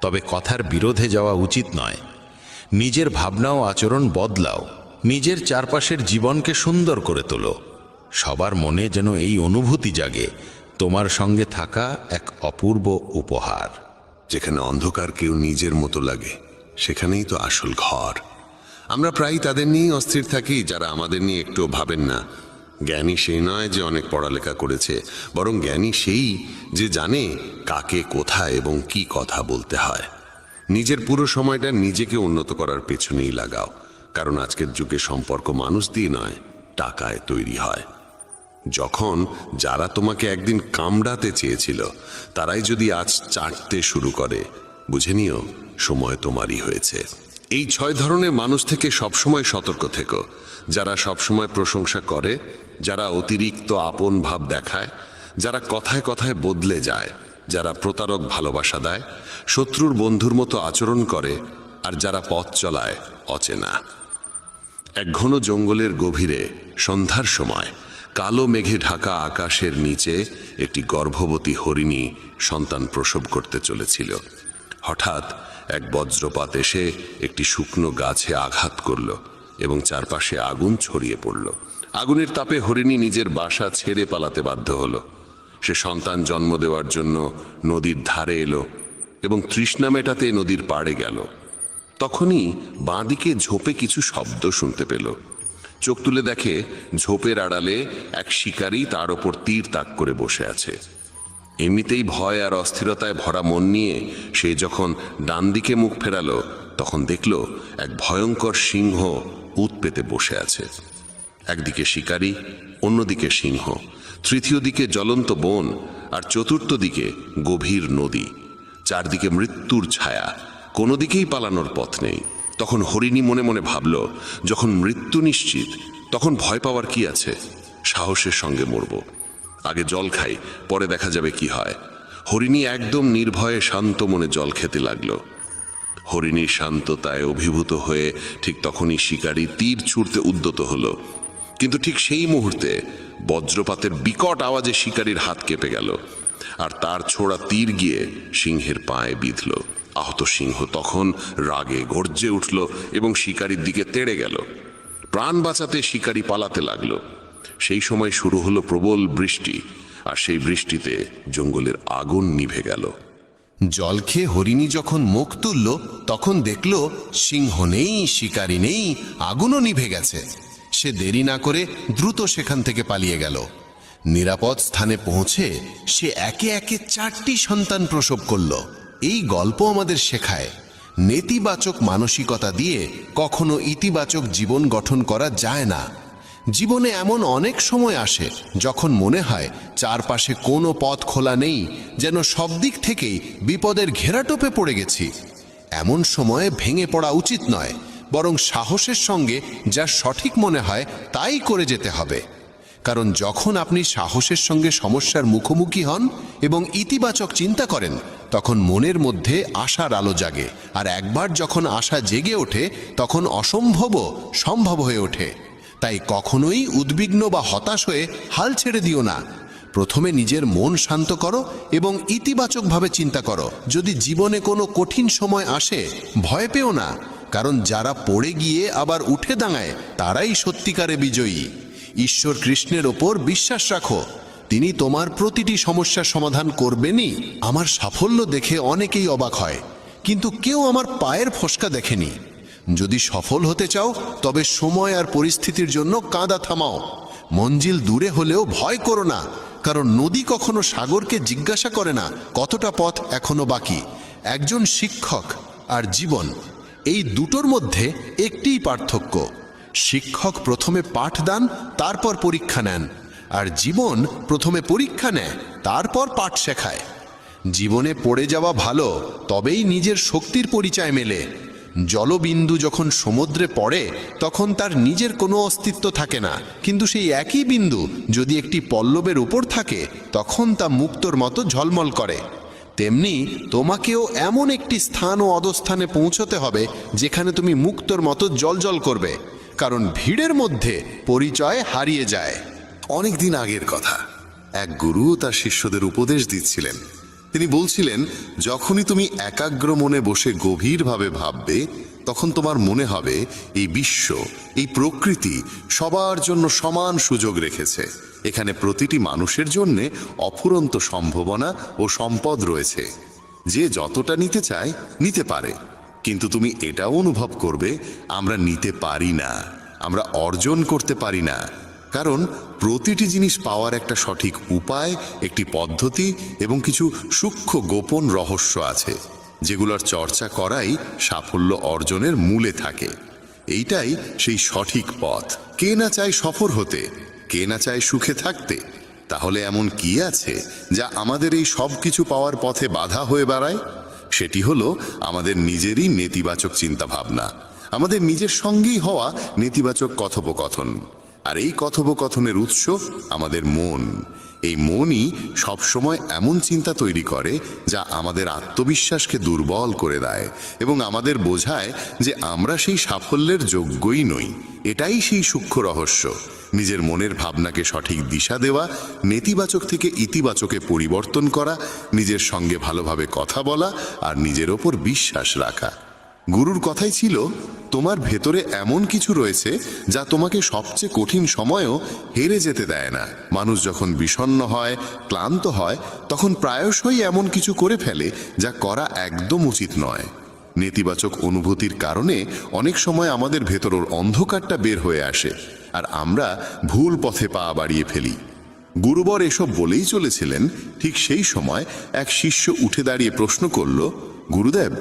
তবে কথার বিরোধে যাওয়া উচিত নয়। নিজের ভাবনা ও আচরণ বদলাও, নিজের চারপাশের জীবনকে সুন্দর করে তোলো। সবার মনে যেন এই অনুভূতি জাগে, তোমার সঙ্গে থাকা এক অপূর্ব উপহার। যেখানে অন্ধকার কেউ নিজের মতো লাগে, সেখানেই তো আসল ঘর। আমরা প্রায় তাদের নিয়েই অস্থির থাকি যারা আমাদের নিয়ে একটু ভাবেন না। জ্ঞানী সেই নয় যে অনেক পড়ালেখা করেছে, বরং জ্ঞানী সেই যে জানে কাকে কোথায় এবং কি কথা বলতে হয়। নিজের পুরো সময়টা নিজেকে উন্নত করার পেছনেই লাগাও, কারণ আজকের যুগে সম্পর্ক মানুষ দিয়ে নয়, টাকায় তৈরি হয়। যখন যারা তোমাকে একদিন কামড়াতে চেয়েছিল তারাই যদি আজ চাটতে শুরু করে, বুঝে নিও সময় তোমারই হয়েছে। এই 6 ধরনের মানুষ থেকে সবসময় সতর্ক থেকো। যারা সবসময় প্রশংসা করে, যারা অতিরিক্ত আপন ভাব দেখায়, যারা কথায় কথায় বদলে যায়, যারা প্রতারক ভালোবাসা দেয়, শত্রুর বন্ধুর মতো আচরণ করে, আর যারা পথ চলায় অচেনা। এক ঘন জঙ্গলের গভীরে সন্ধ্যার সময় কালো মেঘে ঢাকা আকাশের নিচে একটি গর্ভবতী হরিণী সন্তান প্রসব করতে চলেছিল। হঠাৎ এক বজ্রপাত এসে একটি শুকনো গাছে আঘাত করল এবং চারপাশে আগুন ছড়িয়ে পড়ল। আগুনের তাপে হরিণী নিজের বাসা ছেড়ে পালাতে বাধ্য হলো। সে সন্তান জন্ম দেওয়ার জন্য নদীর ধারে এলো এবং তৃষ্ণা মেটাতে নদীর পাড়ে গেল। তখনই বাঁদিকে ঝোপে কিছু শব্দ শুনতে পেল। চোখ তুলে দেখে ঝোপের আড়ালে এক শিকারী তার ওপর তীর তাক করে বসে আছে। এমনিতেই ভয় আর অস্থিরতায় ভরা মন নিয়ে সে যখন ডান দিকে মুখ ফেরালো, তখন দেখল এক ভয়ঙ্কর সিংহ উত পেতে বসে আছে। একদিকে শিকারী, অন্যদিকে সিংহ, তৃতীয় দিকে জ্বলন্ত বন, আর চতুর্থ দিকে গভীর নদী। চারদিকে মৃত্যুর ছায়া, কোনো দিকেই পালানোর পথ নেই। তখন হরিণী মনে মনে ভাবল, যখন মৃত্যু নিশ্চিত তখন ভয় পাওয়ার কি আছে? সাহসের সঙ্গে মরব। আগে জল খাই, পরে দেখা যাবে কি হয়। হরিণী একদম নির্ভয়ে শান্ত মনে জল খেতে লাগলো। হরিণীর শান্ততায় অভিভূত হয়ে ঠিক তখনই শিকারী তীর ছুঁড়তে উদ্যত হলো, কিন্তু ঠিক সেই মুহূর্তে বজ্রপাতের বিকট আওয়াজে শিকারীর হাত কেঁপে গেল। আর তার ছোড়া তীর গিয়ে সিংহের পায়ে বিঁধল। আহত সিংহ তখন রাগে গর্জে উঠল এবং শিকারীর দিকে তেড়ে গেল। প্রাণ বাঁচাতে শিকারী পালাতে লাগলো। সেই সময় শুরু হলো প্রবল বৃষ্টি, আর সেই বৃষ্টিতে জঙ্গলের আগুন নিভে গেল। জল খেয়ে হরিণী যখন মুখ তুলল তখন দেখল সিংহ নেই, শিকারী নেই, আগুনও নিভে গেছে। সে দেরি না করে দ্রুত সেখান থেকে পালিয়ে গেল। নিরাপদ স্থানে পৌঁছে সে একে একে 4টি সন্তান প্রসব করল। এই গল্প আমাদের শেখায় নেতিবাচক মানসিকতা দিয়ে কখনো ইতিবাচক জীবন গঠন করা যায় না। জীবনে এমন অনেক সময় আসে যখন মনে হয় চারপাশে কোনো পথ খোলা নেই, যেন সব দিক থেকেই বিপদের ঘেরাটোপে পড়ে গেছি। এমন সময়ে ভেঙে পড়া উচিত নয়, বরং সাহসের সঙ্গে যা সঠিক মনে হয় তাই করে যেতে হবে। কারণ যখন আপনি সাহসের সঙ্গে সমস্যার মুখোমুখি হন এবং ইতিবাচক চিন্তা করেন, তখন মনের মধ্যে আশার আলো জাগে। আর একবার যখন আশা জেগে ওঠে তখন অসম্ভবও সম্ভব হয়ে ওঠে। তাই কখনোই উদ্বিগ্ন বা হতাশ হয়ে হাল ছেড়ে দিও না। প্রথমে নিজের মন শান্ত করো এবং ইতিবাচকভাবে চিন্তা করো। যদি জীবনে কোনো কঠিন সময় আসে, ভয় পেও না, কারণ যারা পড়ে গিয়ে আবার উঠে দাঁড়ায় তারাই সত্যিকারে বিজয়ী। ঈশ্বর কৃষ্ণের ওপর বিশ্বাস রাখো, তিনি তোমার প্রতিটি সমস্যার সমাধান করবেনই। আমার সাফল্য দেখে অনেকেই অবাক হয়, কিন্তু কেউ আমার পায়ের ফসকা দেখেনি। যদি সফল হতে চাও তবে সময় আর পরিস্থিতির জন্য কাঁদা থামাও। মঞ্জিল দূরে হলেও ভয় করো না, কারণ নদী কখনো সাগরকে জিজ্ঞাসা করে না কতটা পথ এখনো বাকি। একজন শিক্ষক আর জীবন, এই দুটোর মধ্যে একটিই পার্থক্য। শিক্ষক প্রথমে পাঠ দান, তারপর পরীক্ষা নেন, আর জীবন প্রথমে পরীক্ষা নেয়, তারপর পাঠ শেখায়। জীবনে পড়ে যাওয়া ভালো, তবেই নিজের শক্তির পরিচয় মেলে। জলবিন্দু যখন সমুদ্রে পড়ে তখন তার নিজের কোনো অস্তিত্ব থাকে না, কিন্তু সেই একই বিন্দু যদি একটি পল্লবের উপর থাকে তখন তা মুক্তোর মতো ঝলমল করে। তেমনি তোমাকেও এমন একটি স্থান ও অবস্থানে পৌঁছতে হবে যেখানে তুমি মুক্তোর মতো জ্বলজ্বল করবে, কারণ ভিড়ের মধ্যে পরিচয় হারিয়ে যায়। অনেক দিন আগের কথা, এক গুরু তার শিষ্যদের উপদেশ দিচ্ছিলেন। তিনি বলছিলেন, যখনই তুমি একাগ্র মনে বসে গভীরভাবে ভাববে, তখন তোমার মনে হবে এই বিশ্ব, এই প্রকৃতি সবার জন্য সমান সুযোগ রেখেছে। এখানে প্রতিটি মানুষের জন্য অফুরন্ত সম্ভাবনা ও সম্পদ রয়েছে। যে যতটা নিতে চায় নিতে পারে, কিন্তু তুমি এটাও অনুভব করবে আমরা নিতে পারি না, আমরা অর্জন করতে পারি না। কারণ প্রতিটি জিনিস পাওয়ার একটা সঠিক উপায়, একটি পদ্ধতি এবং কিছু সূক্ষ্ম গোপন রহস্য আছে, যেগুলোর চর্চা করাই সাফল্য অর্জনের মূলে থাকে। এইটাই সেই সঠিক পথ। কে না চায় সফল হতে, কে না চায় সুখে থাকতে? তাহলে এমন কি আছে যা আমাদের এই সব কিছু পাওয়ার পথে বাধা হয়ে দাঁড়ায়? সেটি হলো আমাদের নিজেরই নেতিবাচক চিন্তাভাবনা, আমাদের নিজের সঙ্গেই হওয়া নেতিবাচক কথোপকথন। আর এই কথোপকথনের উৎস আমাদের মন। এই মনই সবসময় এমন চিন্তা তৈরি করে যা আমাদের আত্মবিশ্বাসকে দুর্বল করে দেয় এবং আমাদের বোঝায় যে আমরা সেই সাফল্যের যোগ্যই নই। এটাই সেই সূক্ষ্ম রহস্য, নিজের মনের ভাবনাকে সঠিক দিশা দেওয়া, নেতিবাচক থেকে ইতিবাচকে পরিবর্তন করা, নিজের সঙ্গে ভালোভাবে কথা বলা আর নিজের ওপর বিশ্বাস রাখা। গুরুর কথাই ছিল, তোমার ভেতরে এমন কিছু রয়েছে যা তোমাকে সবচেয়ে কঠিন সময়েও হেরে যেতে দেয় না। মানুষ যখন বিষণ্ণ হয়, ক্লান্ত হয়, তখন প্রায়শই এমন কিছু করে ফেলে যা করা একদম উচিত নয়। নেতিবাচক অনুভূতির কারণে অনেক সময় আমাদের ভেতরের অন্ধকারটা বের হয়ে আসে আর আমরা ভুল পথে পা বাড়িয়ে ফেলি। গুরুবর এসব বলেই চলেছিলেন। ঠিক সেই সময় এক শিষ্য উঠে দাঁড়িয়ে প্রশ্ন করল, গুরুদেব,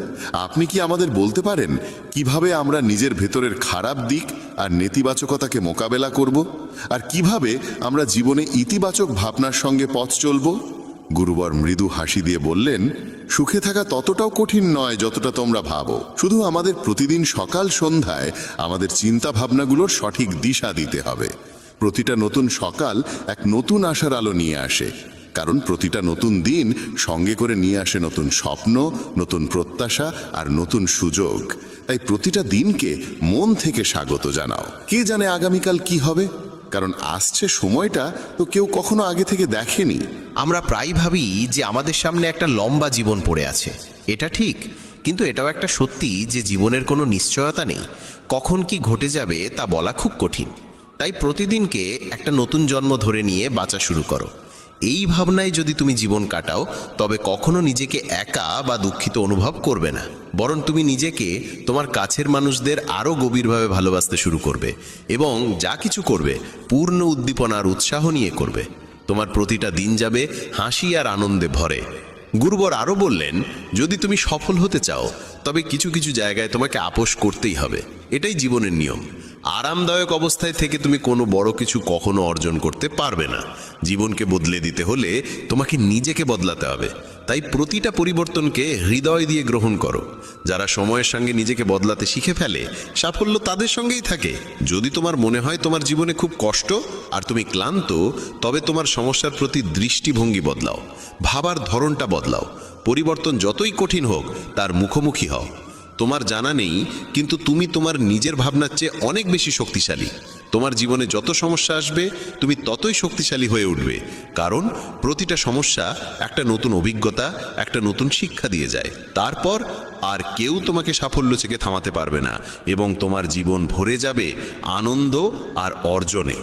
আপনি কি আমাদের বলতে পারেন কিভাবে আমরা নিজের ভেতরের খারাপ দিক আর নেতিবাচকতাকে মোকাবেলা করব, আর কিভাবে আমরা জীবনে ইতিবাচক ভাবনার সঙ্গে পথ চলব? গুরুবর মৃদু হাসি দিয়ে বললেন, সুখে থাকা ততটাও কঠিন নয় যতটা তোমরা ভাবো। শুধু আমাদের প্রতিদিন সকাল সন্ধ্যায় আমাদের চিন্তা ভাবনাগুলোর সঠিক দিশা দিতে হবে। প্রতিটা নতুন সকাল এক নতুন আশার আলো নিয়ে আসে, কারণ প্রতিটা নতুন দিন সঙ্গে করে নিয়ে আসে নতুন স্বপ্ন, নতুন প্রত্যাশা আর নতুন সুযোগ। তাই প্রতিটা দিনকে মন থেকে স্বাগত জানাও। কে জানে আগামীকাল কি হবে? কারণ আসছে সময়টা তো কেউ কখনো আগে থেকে দেখেনি। আমরা প্রায় ভাবি যে আমাদের সামনে একটা লম্বা জীবন পড়ে আছে, এটা ঠিক, কিন্তু এটাও একটা সত্যি যে জীবনের কোনো নিশ্চয়তা নেই। কখন কি ঘটে যাবে তা বলা খুব কঠিন। তাই প্রতিদিনকে একটা নতুন জন্ম ধরে নিয়ে বাঁচা শুরু করো। এই ভাবনায় যদি তুমি জীবন কাটাও, তবে কখনো নিজেকে একা বা দুঃখিত অনুভব করবে না, বরং তুমি নিজেকে, তোমার কাছের মানুষদের আরও গভীরভাবে ভালোবাসতে শুরু করবে এবং যা কিছু করবে পূর্ণ উদ্দীপনা আর উৎসাহ নিয়ে করবে। তোমার প্রতিটা দিন যাবে হাসি আর আনন্দে ভরে। গুরুবর আরও বললেন, যদি তুমি সফল হতে চাও তবে কিছু কিছু জায়গায় তোমাকে আপোষ করতেই হবে। এটাই জীবনের নিয়ম। আরামদায়ক অবস্থায় থেকে তুমি কোনো বড় কিছু কখনো অর্জন করতে পারবে না। জীবনকে বদলে দিতে হলে তোমাকে নিজেকে বদলাতে হবে। তাই প্রতিটা পরিবর্তনকে হৃদয় দিয়ে গ্রহণ করো। যারা সময়ের সঙ্গে নিজেকে বদলাতে শিখে ফেলে, সাফল্য তাদের সঙ্গেই থাকে। যদি তোমার মনে হয় তোমার জীবনে খুব কষ্ট আর তুমি ক্লান্ত, তবে তোমার সমস্যার প্রতি দৃষ্টিভঙ্গি বদলাও, ভাবার ধরনটা বদলাও। পরিবর্তন যতই কঠিন হোক তার মুখোমুখি হও। তোমার জানা নেই, কিন্তু তুমি তোমার নিজের ভাবনার চেয়ে অনেক বেশি শক্তিশালী। তোমার জীবনে যত সমস্যা আসবে তুমি ততই শক্তিশালী হয়ে উঠবে, কারণ প্রতিটা সমস্যা একটা নতুন অভিজ্ঞতা, একটা নতুন শিক্ষা দিয়ে যায়। তারপর আর কেউ তোমাকে সাফল্য থেকে থামাতে পারবে না এবং তোমার জীবন ভরে যাবে আনন্দ আর অর্জনে।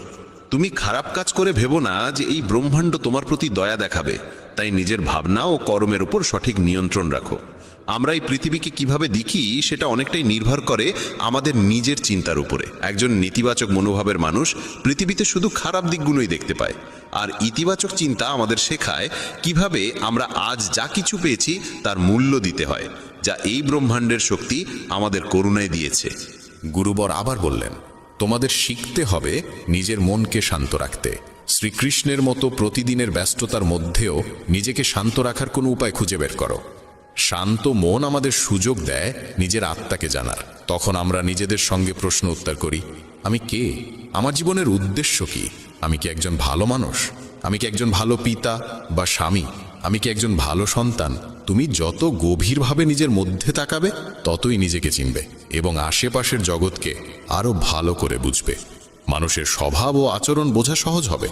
তুমি খারাপ কাজ করে ভেবো না যে এই ব্রহ্মাণ্ড তোমার প্রতি দয়া দেখাবে। তাই নিজের ভাবনা ও কর্মের উপর সঠিক নিয়ন্ত্রণ রাখো। আমরা এই পৃথিবীকে কিভাবে দেখি সেটা অনেকটাই নির্ভর করে আমাদের নিজের চিন্তার উপরে। একজন নেতিবাচক মনোভাবের মানুষ পৃথিবীতে শুধু খারাপ দিকগুলোই দেখতে পায়, আর ইতিবাচক চিন্তা আমাদের শেখায় কিভাবে আমরা আজ যা কিছু পেয়েছি তার মূল্য দিতে হয়, যা এই ব্রহ্মাণ্ডের শক্তি আমাদের করুণায় দিয়েছে। গুরুবর আবার বললেন, তোমাদের শিখতে হবে নিজের মনকে শান্ত রাখতে। শ্রীকৃষ্ণের মতো প্রতিদিনের ব্যস্ততার মধ্যেও নিজেকে শান্ত রাখার কোনো উপায় খুঁজে বের করো। শান্ত মন আমাদের সুযোগ দেয় নিজের আত্মাকে জানার। তখন আমরা নিজেদের সঙ্গে প্রশ্ন উত্তর করি, আমি কে? আমার জীবনের উদ্দেশ্য কি? আমি কি একজন ভালো মানুষ? আমি কি একজন ভালো পিতা বা স্বামী? আমি কি একজন ভালো সন্তান? তুমি যত গভীরভাবে নিজের মধ্যে তাকাবে, ততই নিজেকে চিনবে এবং আশেপাশের জগৎকে আরো ভালো করে বুঝবে। মানুষের স্বভাব ও আচরণ বোঝা সহজ হবে।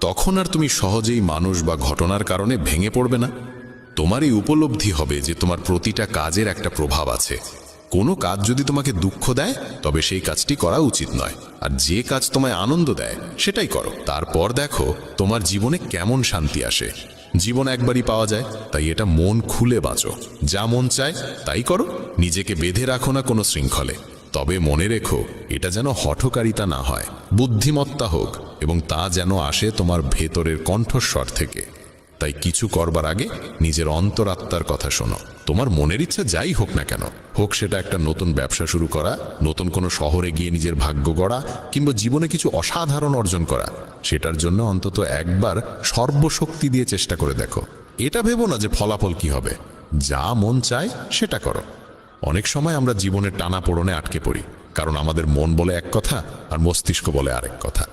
তখন আর তুমি সহজেই মানুষ বা ঘটনার কারণে ভেঙে পড়বে না। তোমার এই উপলব্ধি হবে যে তোমার প্রতিটা কাজের একটা প্রভাব আছে। কোনো কাজ যদি তোমাকে দুঃখ দেয়, তবে সেই কাজটি করা উচিত নয়, আর যে কাজ তোমায় আনন্দ দেয় সেটাই করো। তারপর দেখো তোমার জীবনে কেমন শান্তি আসে। জীবন একবারই পাওয়া যায়, তাই এটা মন খুলে বাঁচো। যা মন চায় তাই করো, নিজেকে বেঁধে রাখো না কোনো শৃঙ্খলে। তবে মনে রেখো, এটা যেন হঠকারিতা না হয়, বুদ্ধিমত্তা হোক, এবং তা যেন আসে তোমার ভেতরের কণ্ঠস্বর থেকে। তাই কিছু করবার আগে নিজের অন্তরাত্মার কথা শোনো। তোমার মনের ইচ্ছা যাই হোক না কেন, হোক সেটা একটা নতুন ব্যবসা শুরু করা, নতুন কোনো শহরে গিয়ে নিজের ভাগ্য গড়া, কিংবা জীবনে কিছু অসাধারণ অর্জন করা, সেটার জন্য অন্তত একবার সর্বশক্তি দিয়ে চেষ্টা করে দেখো। এটা ভেবো না যে ফলাফল কি হবে। যা মন চায় সেটা করো। অনেক সময় আমরা জীবনের টানাপোড়েনে আটকে পড়ি, কারণ আমাদের মন বলে এক কথা আর মস্তিষ্ক বলে আরেক কথা।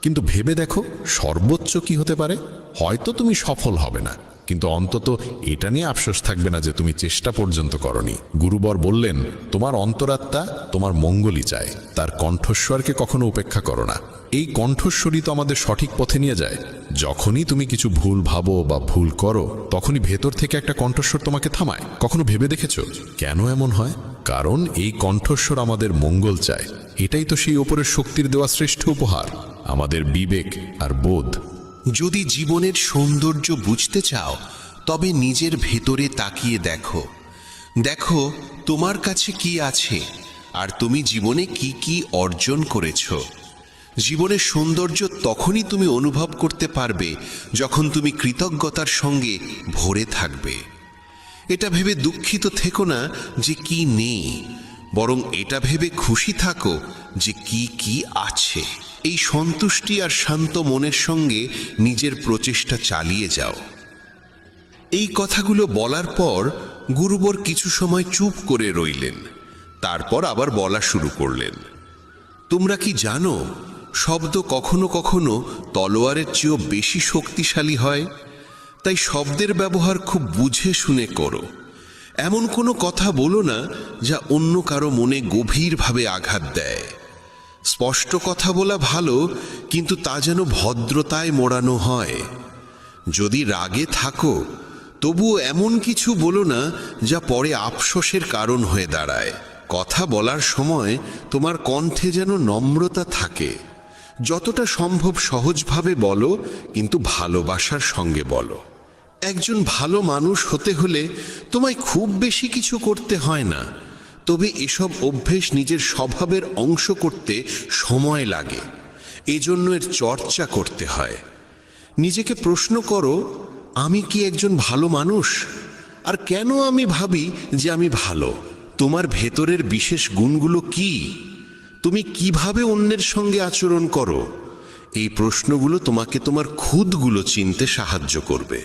কিন্তু ভেবে দেখো, সর্বোচ্চ কি হতে পারে? হয়তো তুমি সফল হবে না, কিন্তু অন্তত এটা নিয়ে আফসোস থাকবে না যে তুমি চেষ্টা পর্যন্ত করনি। গুরুবর বললেন, তোমার অন্তরাত্মা তোমার মঙ্গলই চায়, তার কণ্ঠস্বরকে কখনো উপেক্ষা করো না। এই কণ্ঠস্বরই তো আমাদের সঠিক পথে নিয়ে যায়। যখনই তুমি কিছু ভুল ভাবো বা ভুল করো, তখনই ভেতর থেকে একটা কণ্ঠস্বর তোমাকে থামায়। কখনো ভেবে দেখেছো কেন এমন হয়? কারণ এই কণ্ঠস্বর আমাদের মঙ্গল চায়। এটাই তো সেই ওপরের শক্তির দেওয়া শ্রেষ্ঠ উপহার, আমাদের বিবেক আর বোধ। যদি জীবনের সৌন্দর্য বুঝতে চাও, তবে নিজের ভেতরে তাকিয়ে দেখো। দেখো তোমার কাছে কি আছে, আর তুমি জীবনে কি কি অর্জন করেছো। জীবনের সৌন্দর্য তখনই তুমি অনুভব করতে পারবে যখন তুমি কৃতজ্ঞতার সঙ্গে ভরে থাকবে। এটা ভেবে দুঃখিত থেকো না যে কি নেই, বরং এটা ভেবে খুশি থাকো যে কি কি আছে। এই সন্তুষ্টি আর শান্ত মনের সঙ্গে নিজের প্রচেষ্টা চালিয়ে যাও। এই কথাগুলো বলার পর গুরুবর কিছু সময় চুপ করে রইলেন। তারপর আবার বলা শুরু করলেন, তোমরা কি জানো, শব্দ কখনো কখনো তলোয়ারের চেয়েও বেশি শক্তিশালী হয়। তাই শব্দের ব্যবহার খুব বুঝে শুনে করো। এমন কোনো কথা বলো না যা অন্য কারো মনে গভীরভাবে আঘাত দেয়। স্পষ্ট কথা বলা ভালো, কিন্তু তা যেন ভদ্রতায় মোড়ানো হয়। যদি রাগে থাকো, তবুও এমন কিছু বলো না যা পরে আফসোসের কারণ হয়ে দাঁড়ায়। কথা বলার সময় তোমার কণ্ঠে যেন নম্রতা থাকে। যতটা সম্ভব সহজভাবে বলো, কিন্তু ভালোবাসার সঙ্গে বলো। একজন ভালো মানুষ হতে হলে তোমায় খুব বেশি কিছু করতে হয় না, তবে এসব অভ্যেস নিজের স্বভাবের অংশ করতে সময় লাগে। এজন্য এর চর্চা করতে হয়। নিজেকে প্রশ্ন করো, আমি কি একজন ভালো মানুষ? আর কেন আমি ভাবি যে আমি ভালো? তোমার ভেতরের বিশেষ গুণগুলো কি? তুমি কিভাবে অন্যের সঙ্গে আচরণ করো? এই প্রশ্নগুলো তোমাকে তোমার খুদগুলো চিনতে সাহায্য করবে।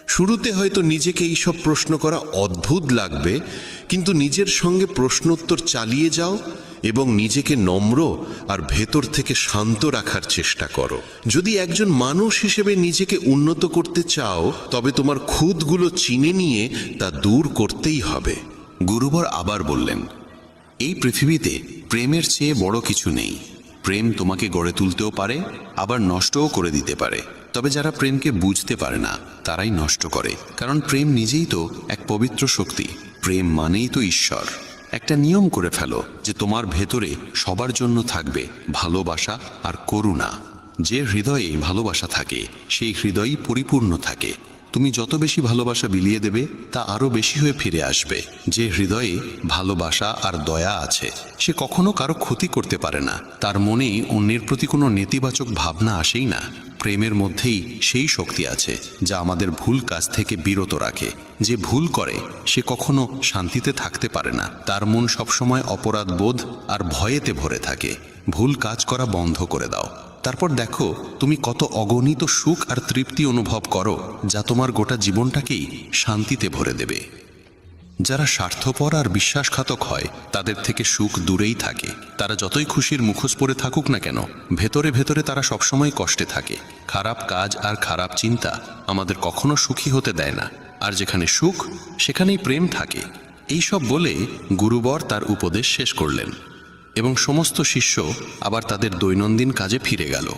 শুরুতে হয়তো নিজেকে এইসব প্রশ্ন করা অদ্ভুত লাগবে, কিন্তু নিজের সঙ্গে প্রশ্নোত্তর চালিয়ে যাও এবং নিজেকে নম্র আর ভেতর থেকে শান্ত রাখার চেষ্টা করো। যদি একজন মানুষ হিসেবে নিজেকে উন্নত করতে চাও, তবে তোমার খুদগুলো চিনে নিয়ে তা দূর করতেই হবে। গুরুবর আবার বললেন, এই পৃথিবীতে প্রেমের চেয়ে বড় কিছু নেই। প্রেম তোমাকে গড়ে তুলতেও পারে, আবার নষ্টও করে দিতে পারে। তবে যারা প্রেমকে বুঝতে পারে না, তারাই নষ্ট করে। কারণ প্রেম নিজেই তো এক পবিত্র শক্তি। প্রেম মানেই তো ঈশ্বর। একটা নিয়ম করে ফেলো যে তোমার ভেতরে সবার জন্য থাকবে ভালোবাসা আর করুণা। যে হৃদয়ে ভালোবাসা থাকে, সেই হৃদয়ই পরিপূর্ণ থাকে। তুমি যত বেশি ভালোবাসা বিলিয়ে দেবে, তা আরো বেশি হয়ে ফিরে আসবে। যে হৃদয়ে ভালোবাসা আর দয়া আছে, সে কখনো কারো ক্ষতি করতে পারে না। তার মনে অন্যের প্রতি কোনো নেতিবাচক ভাবনা আসেই না। প্রেমের মধ্যেই সেই শক্তি আছে যা আমাদের ভুল কাজ থেকে বিরত রাখে। যে ভুল করে সে কখনো শান্তিতে থাকতে পারে না। তার মন সবসময় অপরাধ বোধ আর ভয়েতে ভরে থাকে। ভুল কাজ করা বন্ধ করে দাও, তারপর দেখো তুমি কত অগণিত সুখ আর তৃপ্তি অনুভব করো, যা তোমার গোটা জীবনটাকেই শান্তিতে ভরে দেবে। যারা স্বার্থপর আর বিশ্বাসঘাতক হয়, তাদের থেকে সুখ দূরেই থাকে। তারা যতই খুশির মুখোশ পরে থাকুক না কেন, ভেতরে ভেতরে তারা সবসময় কষ্টে থাকে। খারাপ কাজ আর খারাপ চিন্তা আমাদের কখনো সুখী হতে দেয় না। আর যেখানে সুখ, সেখানেই প্রেম থাকে। এইসব বলে গুরুবর তার উপদেশ শেষ করলেন এবং সমস্ত শিষ্য আবার তাদের দৈনন্দিন কাজে ফিরে গেল।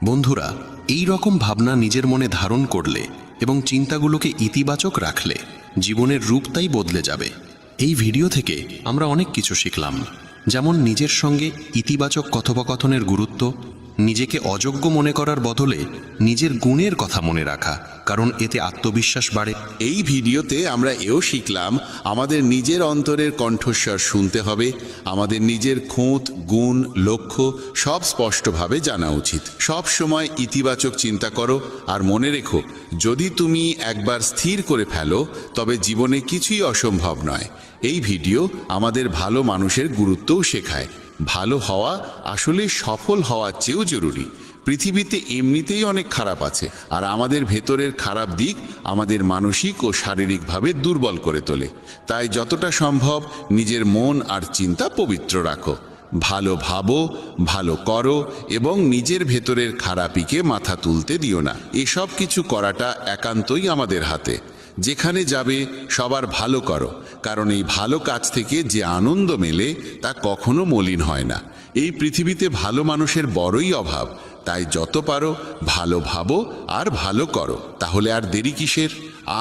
বন্ধুরা, এই রকম ভাবনা নিজের মনে ধারণ করলে এবং চিন্তাগুলোকে ইতিবাচক রাখলে জীবনের রূপটাই বদলে যাবে। এই ভিডিও থেকে আমরা অনেক কিছু শিখলাম, যেমন নিজের সঙ্গে ইতিবাচক কথোপকথনের গুরুত্ব, নিজেকে অযোগ্য মনে করার বদলে নিজের গুণের কথা মনে রাখা, কারণ এতে আত্মবিশ্বাস বাড়ে। এই ভিডিওতে আমরা এও শিখলাম আমাদের নিজের অন্তরের কণ্ঠস্বর শুনতে হবে। আমাদের নিজের খুঁত, গুণ, লক্ষ্য সব স্পষ্টভাবে জানা উচিত। সব সময় ইতিবাচক চিন্তা করো আর মনে রেখো, যদি তুমি একবার স্থির করে ফেলো, তবে জীবনে কিছুই অসম্ভব নয়। এই ভিডিও আমাদের ভালো মানুষের গুরুত্বও শেখায়। ভালো হওয়া আসলে সফল হওয়ার চেয়েও জরুরি। পৃথিবীতে এমনিতেই অনেক খারাপ আছে, আর আমাদের ভেতরের খারাপ দিক আমাদের মানসিক ও শারীরিকভাবে দুর্বল করে তোলে। তাই যতটা সম্ভব নিজের মন আর চিন্তা পবিত্র রাখো। ভালো ভাবো, ভালো করো এবং নিজের ভেতরের খারাপিকে মাথা তুলতে দিও না। এসব কিছু করাটা একান্তই আমাদের হাতে। যেখানে যাবে সবার ভালো করো, কারণ এই ভালো কাজ থেকে যে আনন্দ মেলে তা কখনো মলিন হয় না। এই পৃথিবীতে ভালো মানুষের বড়ই অভাব। তাই যত পারো ভালো ভাবো আর ভালো করো। তাহলে আর দেরি কিসের?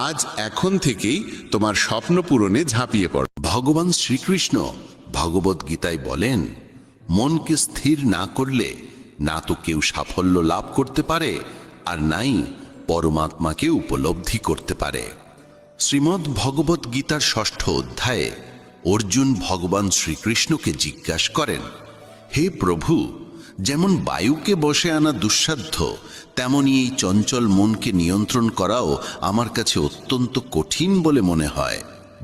আজ এখন থেকেই তোমার স্বপ্ন পূরণে ঝাঁপিয়ে পড়ো। ভগবান শ্রীকৃষ্ণ ভগবত গীতায় বলেন, মনকে স্থির না করলে না তো কেউ সাফল্য লাভ করতে পারে, আর নাই পরমাত্মাকে উপলব্ধি করতে পারে। শ্রীমদ্ ভগবত গীতার ৬ষ্ঠ অধ্যায়ে অর্জুন ভগবান শ্রীকৃষ্ণকে জিজ্ঞাসা করেন, হে প্রভু, যেমন বায়ুকে বশে আনা দুঃসাধ্য, তেমনি এই চঞ্চল মনকে নিয়ন্ত্রণ করাও আমার কাছে অত্যন্ত কঠিন বলে মনে হয়।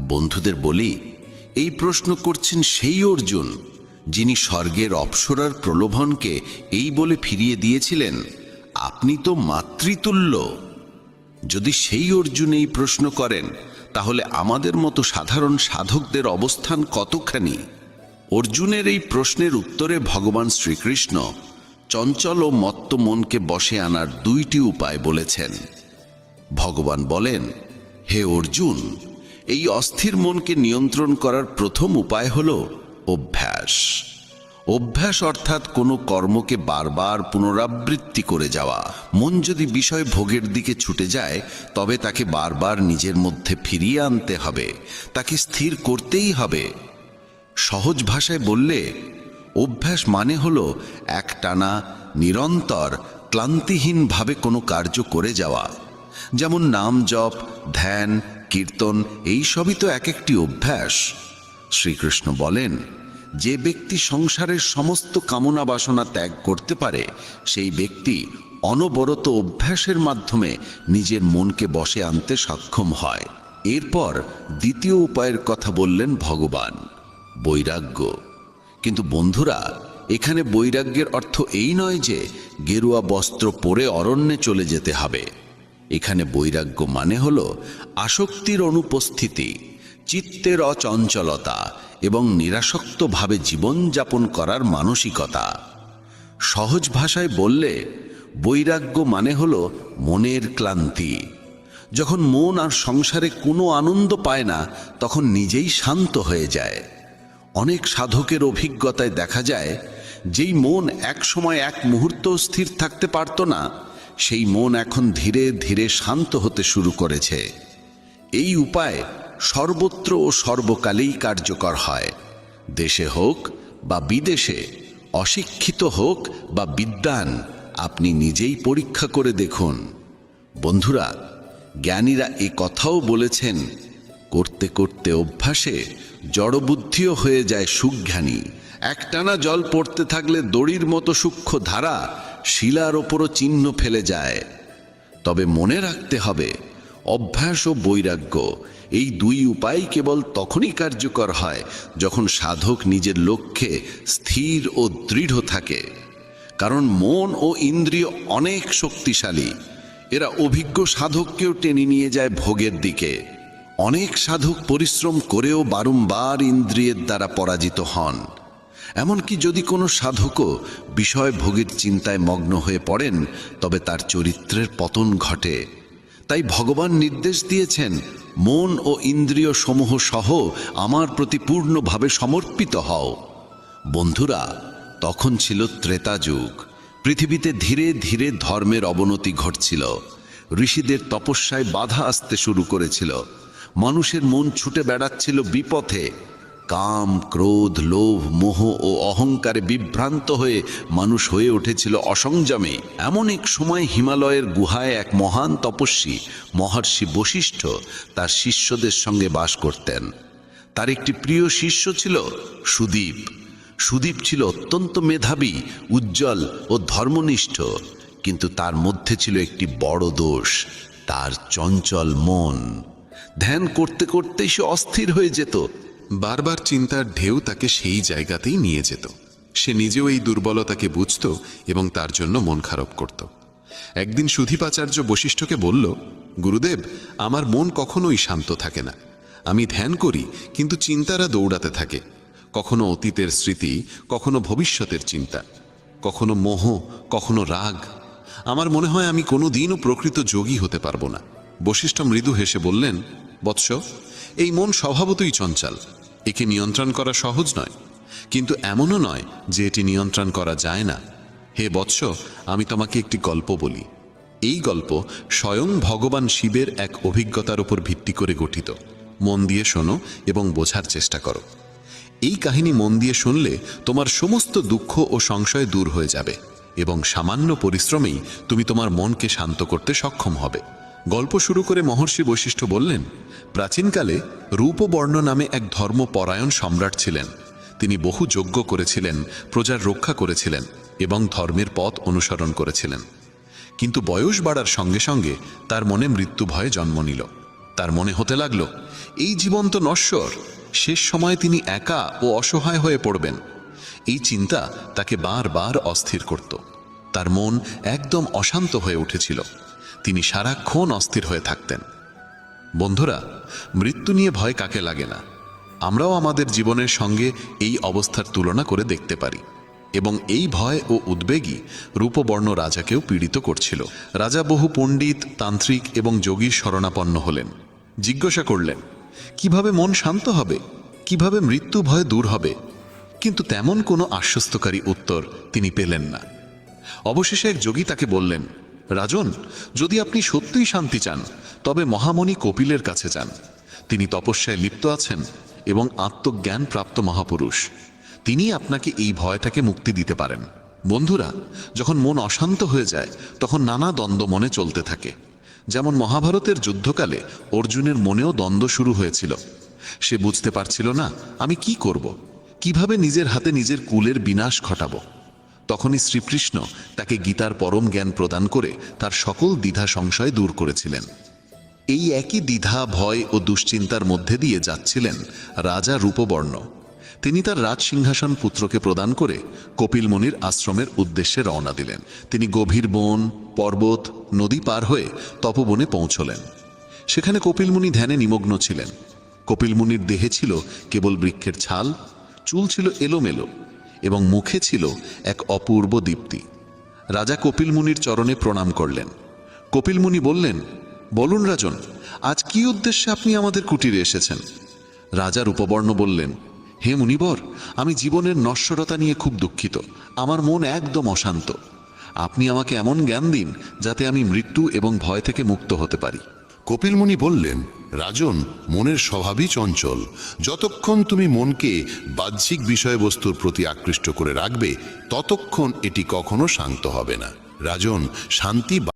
বন্ধুদের বলি, এই প্রশ্ন করছেন সেই অর্জুন যিনি স্বর্গের অপ্সরার প্রলোভনকে এই বলে ফিরিয়ে দিয়েছিলেন, আপনি তো মাতৃতুল্য। যদি সেই অর্জুন এই প্রশ্ন করেন, তাহলে আমাদের মতো সাধারণ সাধকদের অবস্থান কতখানি? অর্জুনের এই প্রশ্নের উত্তরে ভগবান শ্রীকৃষ্ণ চঞ্চল ও মত্ত মনকে বশে আনার 2টি উপায় বলেছেন। ভগবান বলেন, হে অর্জুন, এই অস্থির মনকে নিয়ন্ত্রণ করার প্রথম উপায় হল অভ্যাস। অভ্যাস অর্থাৎ কোনো কর্মকে বারবার পুনরাবৃত্তি করে যাওয়া। মন যদি বিষয় ভোগের দিকে ছুটে যায় তবে তাকে বারবার নিজের মধ্যে ফিরিয়ে আনতে হবে, তাকে স্থির করতেই হবে। সহজ ভাষায় বললে অভ্যাস মানে হলো একটানা নিরন্তর ক্লান্তিহীনভাবে কোনো কার্য করে যাওয়া। যেমন নাম জপ, ধ্যান, কীর্তন, এই সবই তো এক একটি অভ্যাস। শ্রীকৃষ্ণ বলেন, যে ব্যক্তি সংসারের সমস্ত কামনা বাসনা ত্যাগ করতে পারে সেই ব্যক্তি অনবরত অভ্যাসের মাধ্যমে নিজের মনকে বশে আনতে সক্ষম হয়। এরপর দ্বিতীয় উপায়ের কথা বললেন ভগবান, বৈরাগ্য। কিন্তু বন্ধুরা, এখানে বৈরাগ্যের অর্থ এই নয় যে গেরুয়া বস্ত্র পরে অরণ্যে চলে যেতে হবে। এখানে বৈরাগ্য মানে হল আসক্তির অনুপস্থিতি, চিত্তের অচঞ্চলতা এবং নিরাসক্তভাবে জীবনযাপন করার মানসিকতা। সহজ ভাষায় বললে বৈরাগ্য মানে হল মনের ক্লান্তি। যখন মন আর সংসারে কোনো আনন্দ পায় না তখন নিজেই শান্ত হয়ে যায়। অনেক সাধকের অভিজ্ঞতায় দেখা যায়, যেই মন এক সময় এক মুহূর্ত স্থির থাকতে পারত না, সেই মন এখন ধীরে ধীরে শান্ত হতে শুরু করেছে। এই উপায় সর্বত্র ও সর্বকালেই কার্যকর হয়। দেশে হোক বা বিদেশে, অশিক্ষিত হোক বা বিদ্বান, আপনি নিজেই পরীক্ষা করে দেখুন। বন্ধুরা, জ্ঞানীরা এ কথাও বলেছেন, করতে করতে অভ্যাসে জড়বুদ্ধিও হয়ে যায় সুজ্ঞানী। একটানা জল পড়তে থাকলে দড়ির মতো সূক্ষ্ম ধারা শিলার ওপরও চিহ্ন ফেলে যায়। তবে মনে রাখতে হবে, অভ্যাস ও বৈরাগ্য এই দুই উপায় কেবল তখনই কার্যকর হয় যখন সাধক নিজের লক্ষ্যে স্থির ও দৃঢ় থাকে। কারণ মন ও ইন্দ্রিয় অনেক শক্তিশালী, এরা অভিজ্ঞ সাধককেও টেনে নিয়ে যায় ভোগের দিকে। অনেক সাধক পরিশ্রম করেও বারংবার ইন্দ্রিয়ের দ্বারা পরাজিত হন। এমনকি যদি কোনো সাধকও বিষয় ভোগের চিন্তায় মগ্ন হয়ে পড়েন তবে তার চরিত্রের পতন ঘটে। তাই ভগবান নির্দেশ দিয়েছেন, মন ও ইন্দ্রিয় সমূহ সহ আমার প্রতি পূর্ণভাবে সমর্পিত হও। বন্ধুরা, তখন ছিল ত্রেতা যুগ। পৃথিবীতে ধীরে ধীরে ধর্মের অবনতি ঘটছিল। ঋষিদের তপস্যায় বাধা আসতে শুরু করেছিল। মানুষের মন ছুটে বেড়াচ্ছিল বিপথে। কাম, ক্রোধ, লোভ, মোহ ও অহংকারে বিভ্রান্ত হয়ে মানুষ হয়ে উঠেছিল অসংযমী। এমন এক সময় হিমালয়ের গুহায় এক মহান তপস্বী মহর্ষি বশিষ্ঠ তার শিষ্যদের সঙ্গে বাস করতেন। তার একটি প্রিয় শিষ্য ছিল সুদীপ। সুদীপ ছিল অত্যন্ত মেধাবী, উজ্জ্বল ও ধর্মনিষ্ঠ, কিন্তু তার মধ্যে ছিল একটি বড় দোষ, তার চঞ্চল মন। ধ্যান করতে করতেই সে অস্থির হয়ে যেত। বারবার চিন্তার ঢেউ তাকে সেই জায়গাতেই নিয়ে যেত। সে নিজেও এই দুর্বলতাকে বুঝত এবং তার জন্য মন খারাপ করত। একদিন সুধীপাচার্য বশিষ্ঠকে বলল, গুরুদেব, আমার মন কখনোই শান্ত থাকে না। আমি ধ্যান করি কিন্তু চিন্তারা দৌড়াতে থাকে। কখনো অতীতের স্মৃতি, কখনো ভবিষ্যতের চিন্তা, কখনো মোহ, কখনো রাগ। আমার মনে হয় আমি কোনো দিনও প্রকৃত যোগী হতে পারবো না। বশিষ্ঠ মৃদু হেসে বললেন, বৎস, এই মন স্বভাবতই চঞ্চল। একে নিয়ন্ত্রণ করা সহজ নয়, কিন্তু এমনও নয় যে এটি নিয়ন্ত্রণ করা যায় না। হে বৎস, আমি তোমাকে একটি গল্প বলি। এই গল্প স্বয়ং ভগবান শিবের এক অভিজ্ঞতার উপর ভিত্তি করে গঠিত। মন দিয়ে শোনো এবং বোঝার চেষ্টা করো। এই কাহিনী মন দিয়ে শুনলে তোমার সমস্ত দুঃখ ও সংশয় দূর হয়ে যাবে এবং সামান্য পরিশ্রমেই তুমি তোমার মনকে শান্ত করতে সক্ষম হবে। গল্প শুরু করে মহর্ষি বশিষ্ঠ বললেন, প্রাচীনকালে রূপবর্ণ নামে এক ধর্মপরায়ণ সম্রাট ছিলেন। তিনি বহু যজ্ঞ করেছিলেন, প্রজার রক্ষা করেছিলেন এবং ধর্মের পথ অনুসরণ করেছিলেন। কিন্তু বয়স বাড়ার সঙ্গে সঙ্গে তার মনে মৃত্যু ভয়ে জন্ম নিল। তার মনে হতে লাগল, এই জীবন তো নশ্বর, শেষ সময়ে তিনি একা ও অসহায় হয়ে পড়বেন। এই চিন্তা তাকে বারবার অস্থির করত। তার মন একদম অশান্ত হয়ে উঠেছিল। তিনি সারাক্ষণ অস্থির হয়ে থাকতেন। বন্ধুরা, মৃত্যু নিয়ে ভয় কাকে লাগে না? আমরাও আমাদের জীবনের সঙ্গে এই অবস্থার তুলনা করে দেখতে পারি এবং এই ভয় ও উদ্বেগই রূপবর্ণ রাজাকেও পীড়িত করছিল। রাজা বহু পণ্ডিত, তান্ত্রিক এবং যোগীর শরণাপন্ন হলেন। জিজ্ঞাসা করলেন, কিভাবে মন শান্ত হবে, কিভাবে মৃত্যু ভয় দূর হবে? কিন্তু তেমন কোনো আশ্বস্তকারী উত্তর তিনি পেলেন না। অবশেষে এক যোগী তাকে বললেন, রাজন, যদি আপনি সত্যিই শান্তি চান তবে মহামণি কপিলের কাছে যান। তিনি তপস্যায় লিপ্ত আছেন এবং আত্মজ্ঞান প্রাপ্ত মহাপুরুষ। তিনি আপনাকে এই ভয়টাকে মুক্তি দিতে পারেন। বন্ধুরা, যখন মন অশান্ত হয়ে যায় তখন নানা দ্বন্দ্ব মনে চলতে থাকে। যেমন মহাভারতের যুদ্ধকালে অর্জুনের মনেও দ্বন্দ্ব শুরু হয়েছিল। সে বুঝতে পারছিল না আমি কি করব, কিভাবে নিজের হাতে নিজের কুলের বিনাশ ঘটাবো। তখনই শ্রীকৃষ্ণ তাকে গীতার পরম জ্ঞান প্রদান করে তার সকল দ্বিধা সংশয় দূর করেছিলেন। এই একই দ্বিধা, ভয় ও দুশ্চিন্তার মধ্যে দিয়ে যাচ্ছিলেন রাজা রূপবর্ণ। তিনি তার রাজসিংহাসন পুত্রকে প্রদান করে কপিল মুনির আশ্রমের উদ্দেশ্যে রওনা দিলেন। তিনি গভীর বন, পর্বত, নদী পার হয়ে তপবনে পৌঁছলেন। সেখানে কপিল মুনি ধ্যানে নিমগ্ন ছিলেন। কপিল মুনির দেহে ছিল কেবল বৃক্ষের ছাল, চুল ছিল এলোমেলো এবং মুখে ছিল এক অপূর্ব দীপ্তি। রাজা কপিল মুনির চরণে প্রণাম করলেন। কপিল মুনি বললেন, বলুন রাজন, আজ কি উদ্দেশ্যে আপনি আমাদের কুটিরে এসেছেন? রাজা রূপবর্ণ বললেন, হে মুনিবর, আমি জীবনের নশ্বরতা নিয়ে খুব দুঃখিত। আমার মন একদম অশান্ত। আপনি আমাকে এমন জ্ঞান দিন যাতে আমি মৃত্যু এবং ভয় থেকে মুক্ত হতে পারি। কপিল মুনি বললেন, রাজন, মনের স্বভাবই চঞ্চল। যতক্ষণ তুমি মনকে বাহ্যিক বিষয়বস্তুর প্রতি আকৃষ্ট করে রাখবে ততক্ষণ এটি কখনো শান্ত হবে না। রাজন, শান্তি